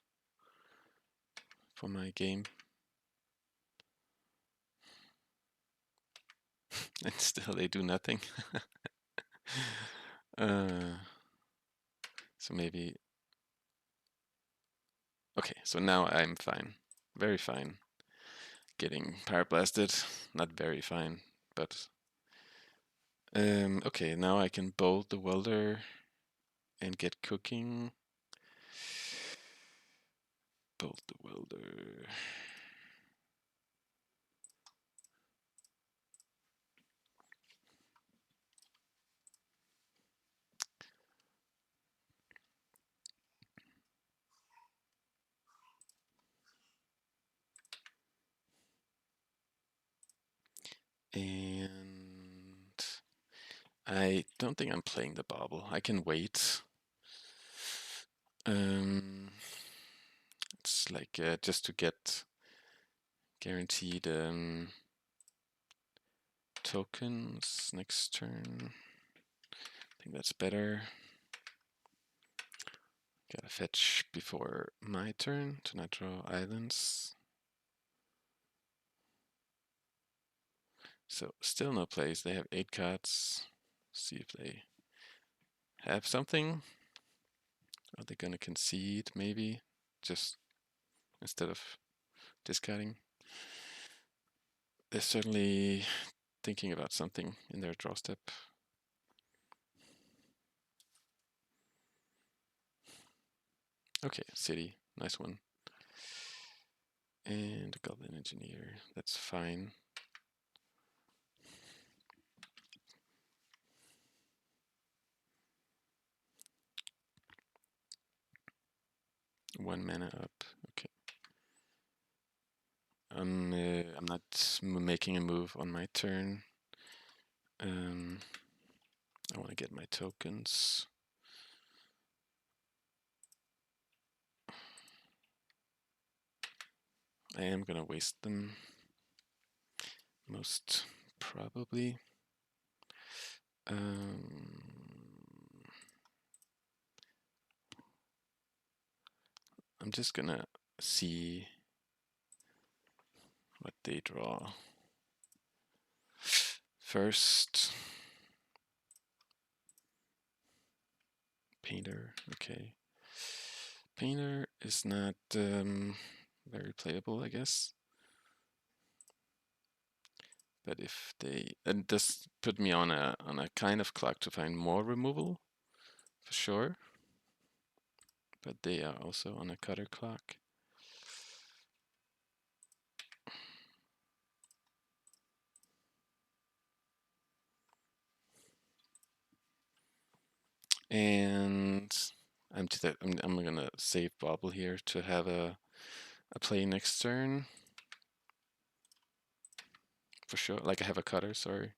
for my game. And still they do nothing. So maybe, okay, so now I'm fine. Very fine. Getting Pyroblasted, not very fine, but okay, now I can bolt the welder and get cooking. Bolt the welder. And I don't think I'm playing the Bauble. I can wait. It's like just to get guaranteed tokens next turn. I think that's better. Gotta fetch before my turn to not draw islands. So still no plays. They have 8 cards. See if they have something. Are they gonna concede maybe? Just instead of discarding. They're certainly thinking about something in their draw step. Okay, city, nice one. And a Goblin Engineer, that's fine. One mana up, okay. I'm not making a move on my turn. I want to get my tokens. I am gonna waste them, most probably. I'm just gonna see what they draw. First, Painter, okay. Painter is not very playable, I guess. But if they, and this put me on a kind of clock to find more removal, for sure. But they are also on a cutter clock. And I'm gonna save Bauble here to have a play next turn. For sure, like I have a cutter, sorry.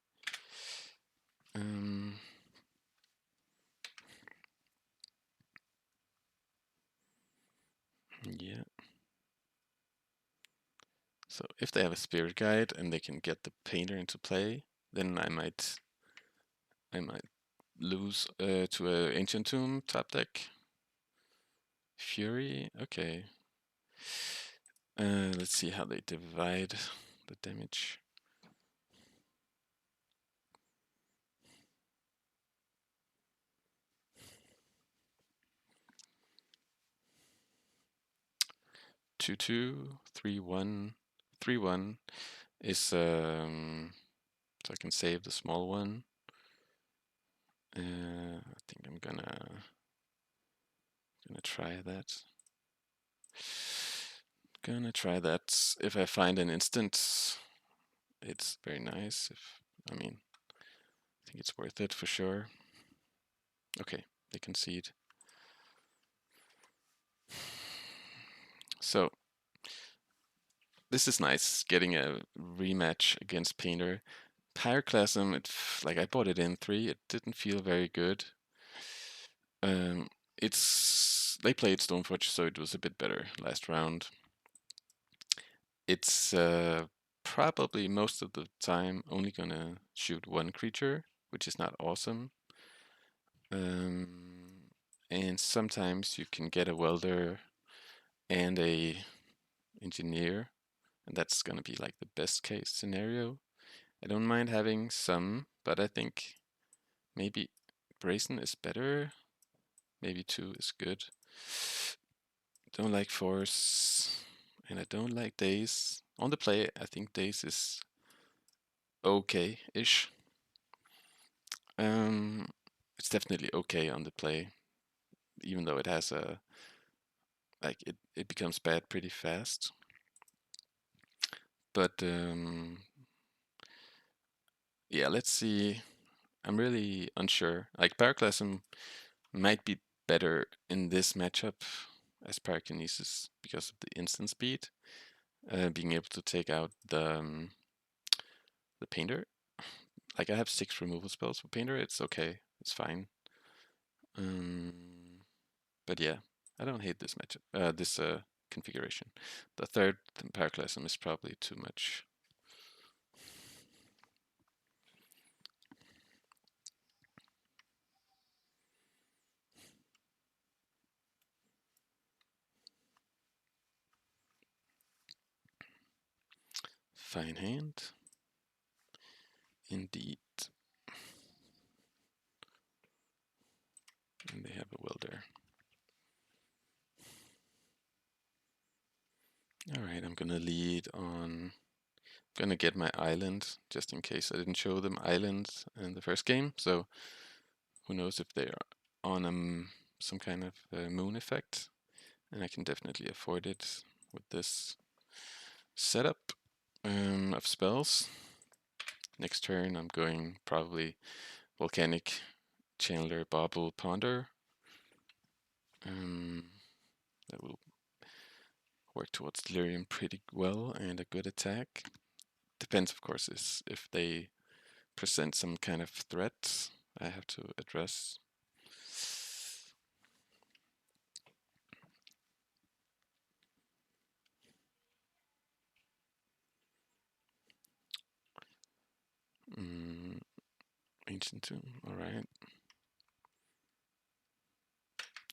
Yeah. So if they have a Spirit Guide and they can get the Painter into play, then I might lose to a Ancient Tomb top deck. Fury, okay. Let's see how they divide the damage. Two, 3-1, 3-1 is so I can save the small one. I think I'm gonna try that. Gonna try that. If I find an instant, it's very nice. I think it's worth it for sure. Okay, they concede. So this is nice, getting a rematch against Painter. Pyroclasm, like I bought it in 3, it didn't feel very good. They played Stoneforge, so it was a bit better last round. It's probably most of the time only gonna shoot one creature, which is not awesome. And sometimes you can get a welder and a engineer, and that's gonna be like the best case scenario. I don't mind having some, but I think maybe Brazen is better. Maybe 2 is good. Don't like Force, and I don't like Daze. On the play, I think Daze is okay-ish. It's definitely okay on the play, even though it has it becomes bad pretty fast. But yeah, let's see. I'm really unsure. Like Pyroclasm might be better in this matchup as Pyrokinesis because of the instant speed, being able to take out the Painter. Like I have 6 removal spells for Painter. It's okay. It's fine. But yeah, I don't hate this matchup. This configuration. The third Pyroclasm is probably too much. Fine hand. Indeed. And they have a welder. Alright, I'm gonna lead on. Gonna get my island, just in case I didn't show them island in the first game, so who knows if they are on some kind of moon effect, and I can definitely afford it with this setup of spells. Next turn I'm going probably Volcanic, Chandler, Bauble, Ponder. That will work towards Delirium pretty well and a good attack. Depends, of course, if they present some kind of threat I have to address. Ancient Tomb, alright.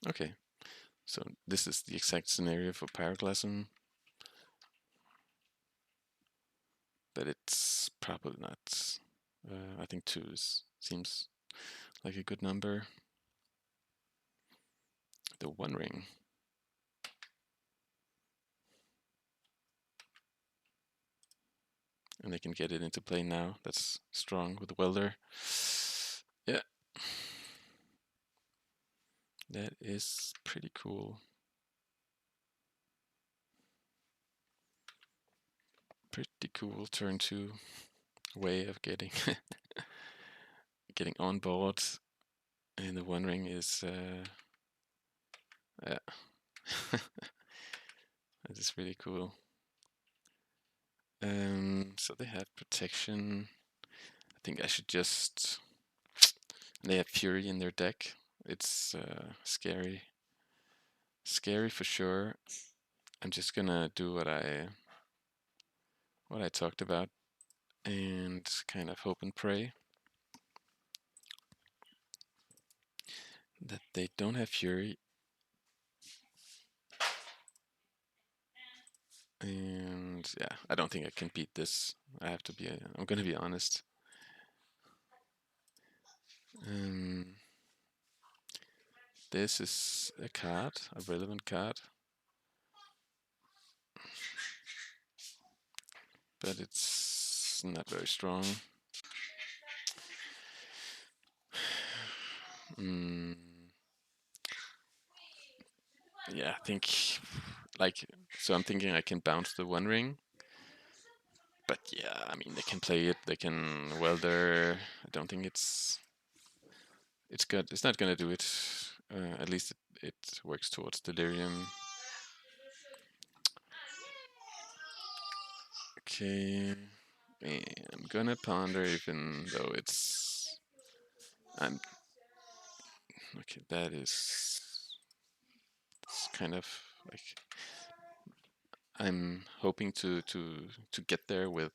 Okay, so this is the exact scenario for Pyroclasm, but it's probably not. I think 2 seems like a good number. The One Ring. And they can get it into play now. That's strong with the Welder. Yeah. That is pretty cool. Pretty cool turn 2 way of getting getting on board. And the One Ring is yeah. That is really cool. So they have protection. I think I should just. They have Fury in their deck. It's scary. Scary for sure. I'm just gonna do what I talked about and kind of hope and pray that they don't have Fury. And yeah, I don't think I can beat this. I'm gonna be honest. This is a card, a relevant card. But it's not very strong. Yeah, I think, so I'm thinking I can bounce the One Ring. But yeah, I mean, they can play it, they can Welder. I don't think it's good. It's not gonna do it. At least it works towards Delirium. Okay, and I'm gonna Ponder even though okay, that is kind of like I'm hoping to get there with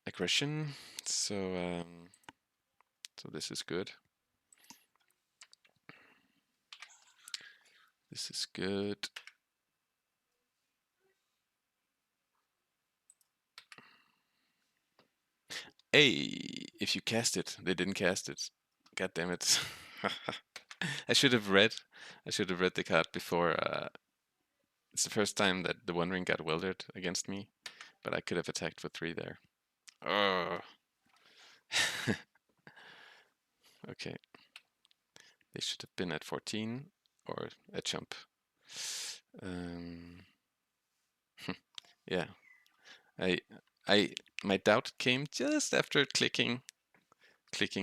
aggression. So this is good. This is good. Hey, if you cast it, they didn't cast it. God damn it! I should have read the card before. It's the first time that the One Ring got welded against me, but I could have attacked for 3 there. Oh. Okay. They should have been at 14 or a jump. Yeah. My doubt came just after clicking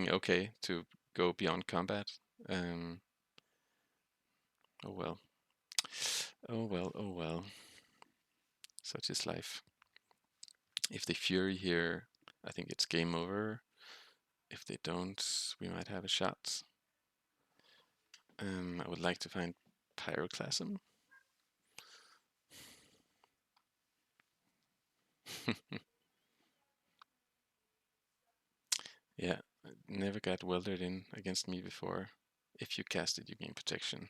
OK to go beyond combat. Oh well. Oh well, oh well. Such is life. If they Fury here, I think it's game over. If they don't, we might have a shot. I would like to find Pyroclasm. Yeah, never got welded in against me before. If you cast it, you gain protection.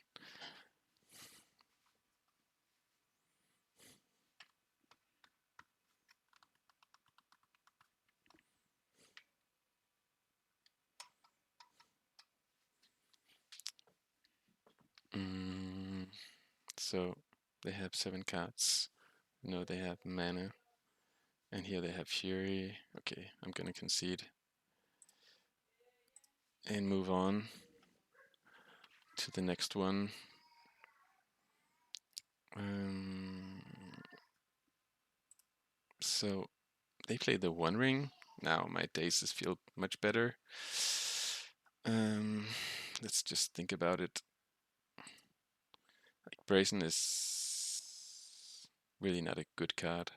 they have 7 cards. No, they have mana. And here they have Fury. Okay, I'm gonna concede. And move on to the next one. So they play the One Ring. Now my Dazes feel much better. Let's just think about it. Like Brazen is really not a good card.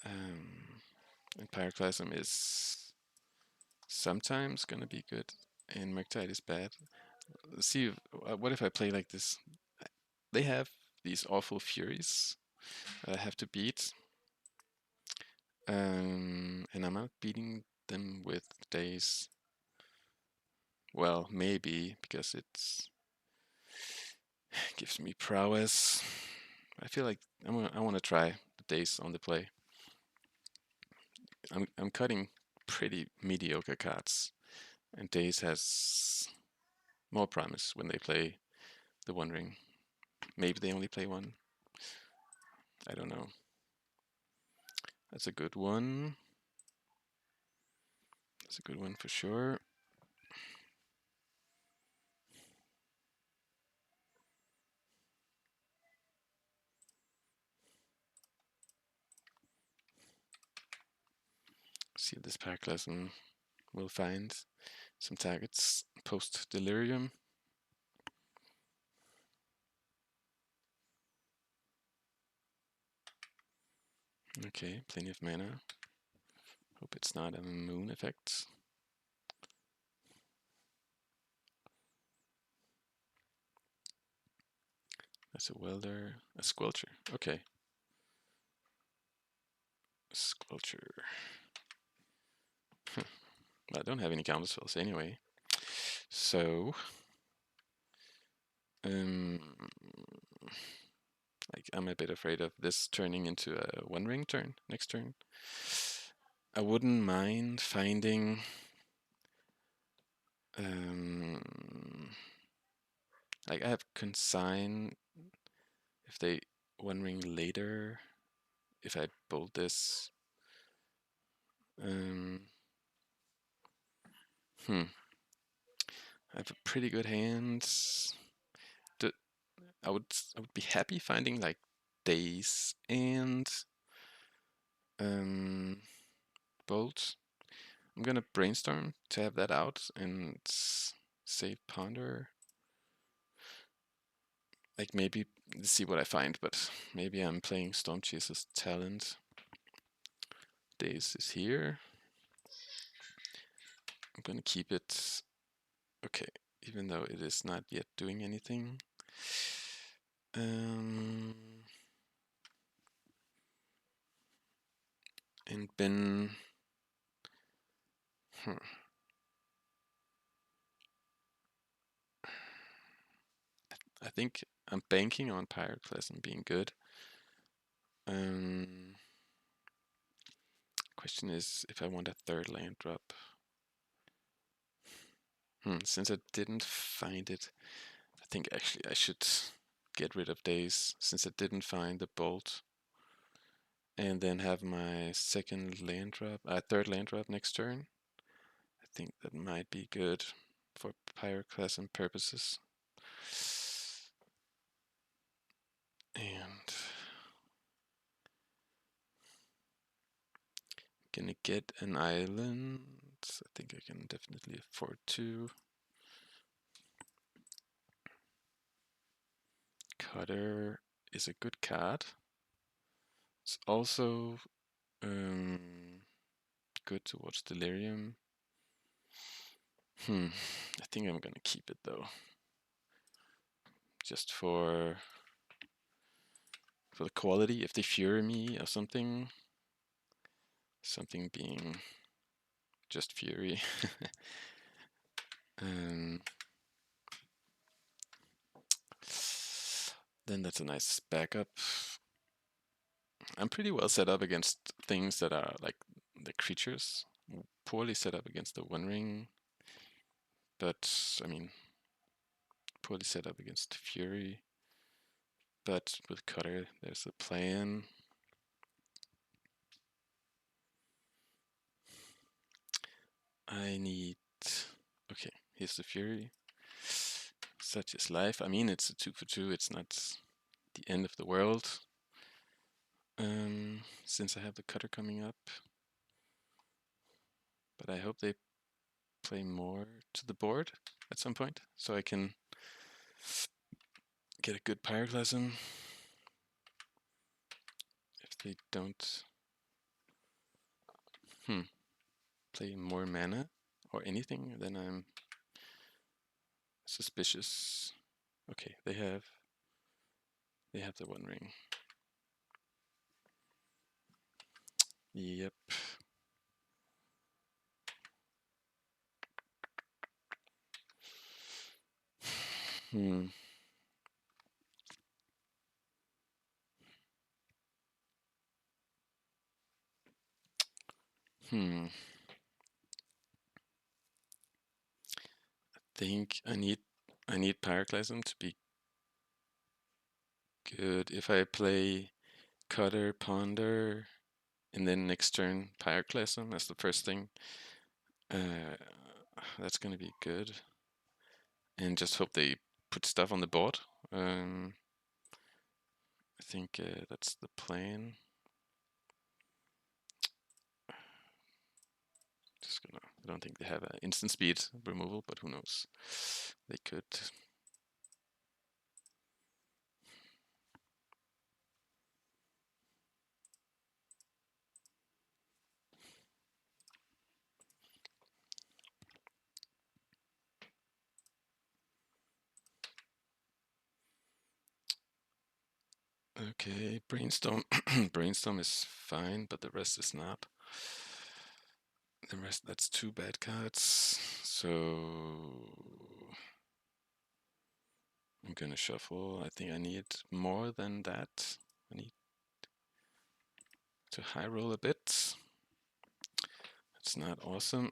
And Pyroclasm is sometimes gonna be good, and Murktide is bad. Let's see, what if I play like this? They have these awful Furies that I have to beat. And I'm not beating them with Daze. Well, maybe, because it gives me prowess. I feel like I want to try the Daze on the play. I'm cutting pretty mediocre cards, and Daze has more promise when they play the One Ring. Maybe they only play one. I don't know. That's a good one. That's a good one for sure. See if this Pyroclasm will find some targets post Delirium. Okay, plenty of mana. Hope it's not a moon effect. That's a welder, a squelcher. Okay. Squelcher. I don't have any counter spells anyway. So like I'm a bit afraid of this turning into a One Ring turn next turn. I wouldn't mind finding like I have Consign if they One Ring later, if I bolt this. I have a pretty good hand. I would be happy finding like Daze and Bolt. I'm gonna Brainstorm to have that out and save Ponder. Like maybe see what I find, but maybe I'm playing Stormchaser's talent. Daze is here. I'm gonna keep it. Okay, even though it is not yet doing anything. And Ben. I think I'm banking on Pyroclasm being good. Question is if I want a third land drop. Since I didn't find it, I think actually I should get rid of Daze since I didn't find the Bolt. And then have my second land drop, third land drop next turn. I think that might be good for Pyroclasm purposes. And gonna get an island. I think I can definitely afford to. Cutter is a good card. It's also good towards Delirium. I think I'm gonna keep it though. Just for the quality. If they Fury me or something being just Fury. Then that's a nice backup. I'm pretty well set up against things that are like the creatures. Poorly set up against the One Ring. But, I mean, poorly set up against Fury. But with Cutter, there's a plan. I need... Okay, here's the Fury. Such is life. I mean, it's a 2 for 2. It's not the end of the world. Since I have the Cutter coming up. But I hope they play more to the board at some point, so I can get a good Pyroclasm. If they don't play more mana or anything, then I'm suspicious. Okay, they have the One Ring. Yep. Hmm. Hmm. I think I need Pyroclasm to be good. If I play Cutter, Ponder, and then next turn Pyroclasm as the first thing, that's gonna be good. And just hope they put stuff on the board. I think that's the plan. Just gonna. I don't think they have an instant speed removal, but who knows? They could. Okay, Brainstorm. Brainstorm is fine, but the rest is not. The rest, that's 2 bad cards. So I'm gonna shuffle. I think I need more than that. I need to high roll a bit. It's not awesome.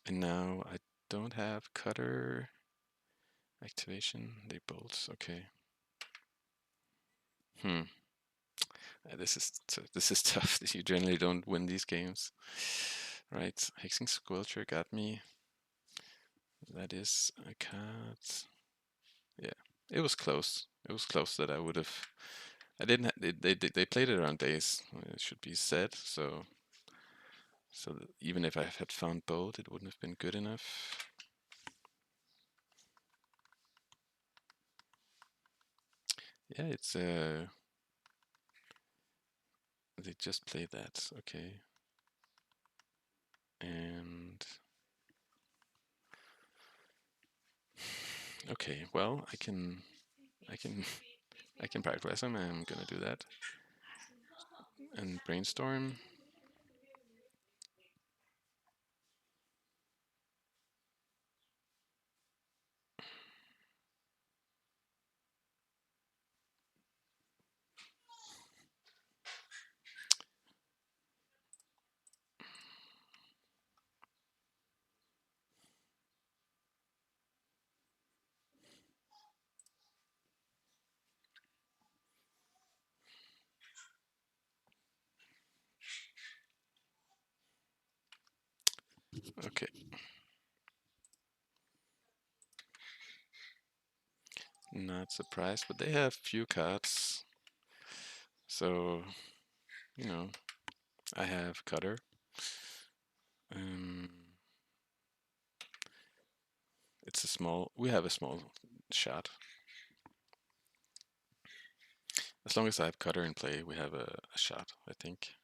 And now I don't have Cutter activation. They bolt. Okay. This is tough. You generally don't win these games, right? Hexing Squelcher got me. That is a card. Yeah, it was close. It was close that I would have. I didn't. They played it around Daze. It should be said. So even if I had found both, it wouldn't have been good enough. Yeah, it's they just played that. Okay. And okay, well, I can practice them. I'm gonna do that. And Brainstorm. Okay. Not surprised, but they have few cards. So, you know, I have Cutter. It's a small. We have a small shot. As long as I have Cutter in play, we have a shot. I think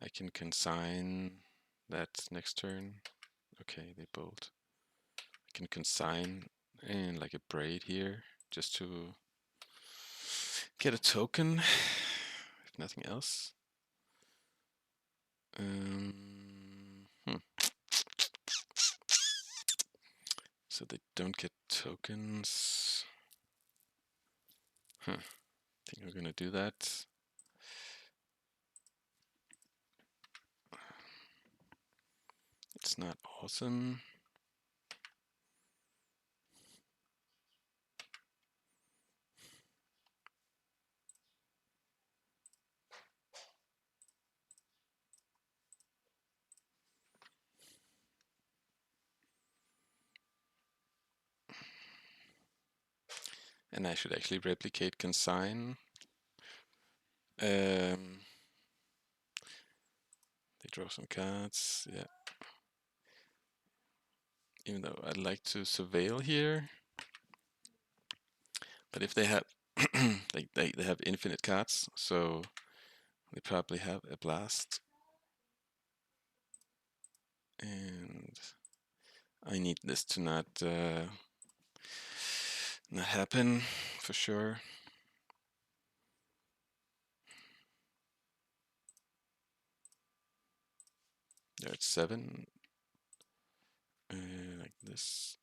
I can consign that next turn. Okay, they bolt. I can consign and like a braid here just to get a token, if nothing else. So they don't get tokens. I think we're gonna do that. It's not awesome. And I should actually replicate Consign. They draw some cards, yeah. Even though I'd like to surveil here. But if they have they have infinite cards, so they probably have a blast. And I need this to not happen for sure. They're at 7. Like this.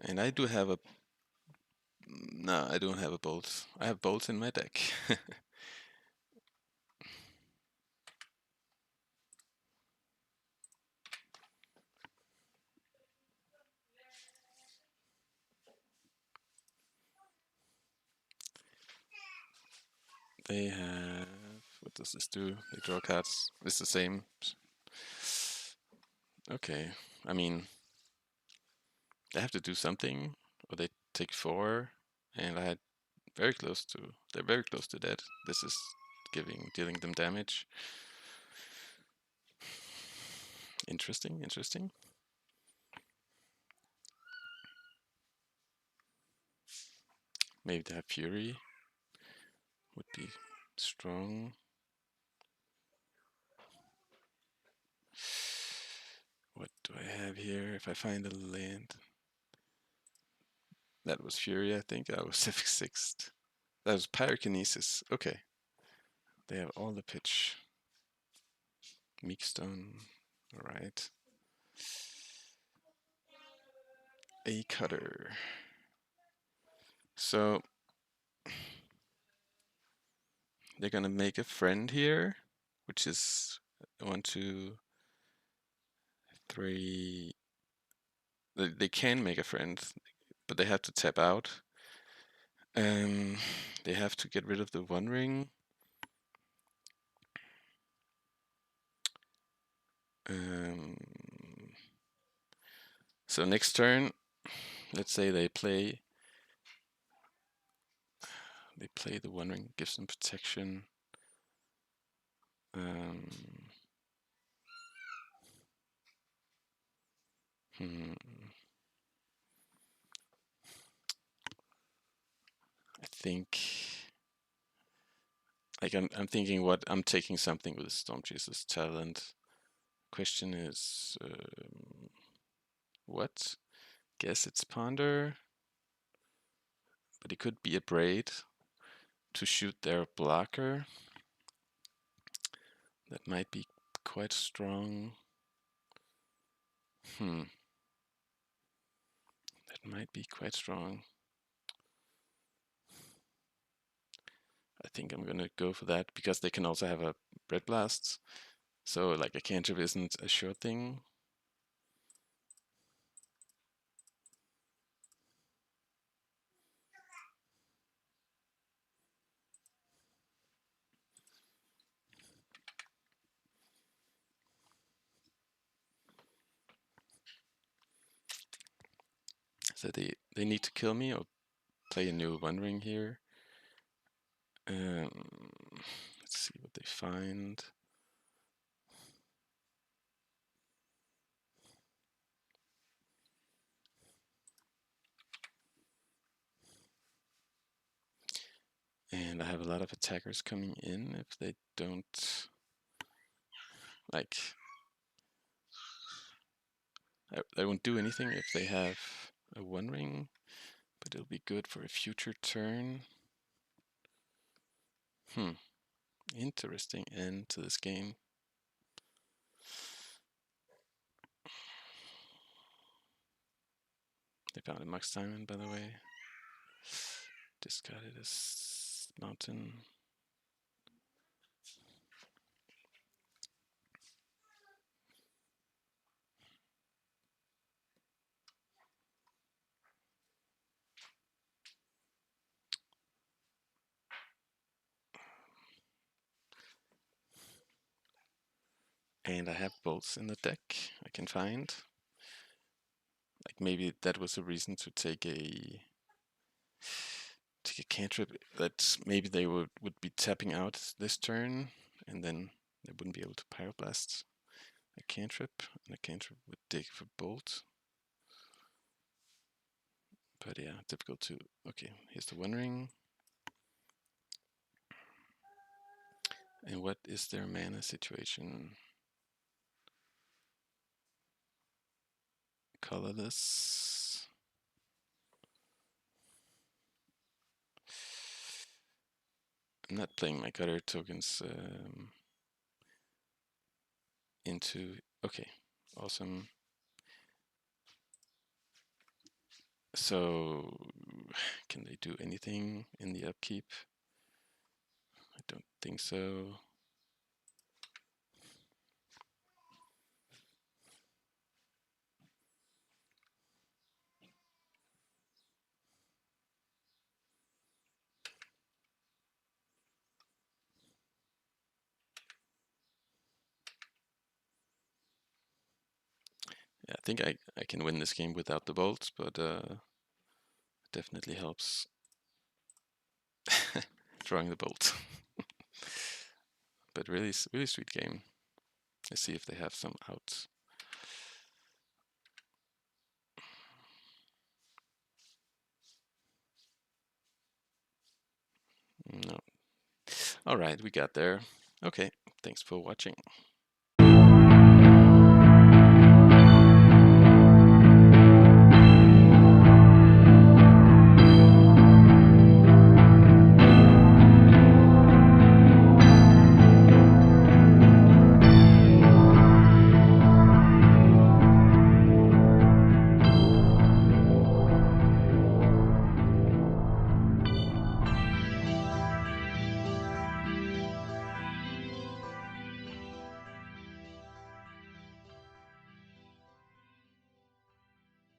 And I do have a... No, I don't have a bolt. I have bolts in my deck. They have... What does this do? They draw cards. It's the same. Okay. I mean, they have to do something, or they take 4, and I had very close to... They're very close to dead. This is dealing them damage. Interesting, interesting. Maybe they have Fury. Would be strong. What do I have here? If I find a land... That was Fury, I think. I was 6th. That was Pyrokinesis. Okay. They have all the pitch. Meekstone. Alright. A cutter. So they're gonna make a friend here, which is 1, 2, 3. They can make a friend, but they have to tap out. They have to get rid of the One Ring. So next turn, let's say they play the One Ring, gives them protection. I think, like, I'm thinking what I'm taking something with Stormchaser's talent. Question is, what? Guess it's Ponder, but it could be a Braid to shoot their blocker. That might be quite strong. That might be quite strong. I think I'm gonna go for that because they can also have a Red Blast. So like a cantrip isn't a sure thing. So they need to kill me or play a new One Ring here. Let's see what they find. And I have a lot of attackers coming in if they don't, like, I won't do anything if they have a One Ring, but it'll be good for a future turn. Interesting end to this game. They found a Max Diamond, by the way. Discarded this mountain. And I have bolts in the deck I can find. Like maybe that was a reason to take a cantrip. That maybe they would be tapping out this turn, and then they wouldn't be able to Pyroblast a cantrip, and a cantrip would dig for bolt. But yeah, difficult to. Okay, here's the One Ring. And what is their mana situation? Colorless. I'm not playing my cutter tokens into. Okay, awesome. So, can they do anything in the upkeep? I don't think so. Yeah, I think I can win this game without the bolts, but it definitely helps drawing the bolt. But really sweet game. Let's see if they have some outs. No. All right, we got there. Okay, thanks for watching.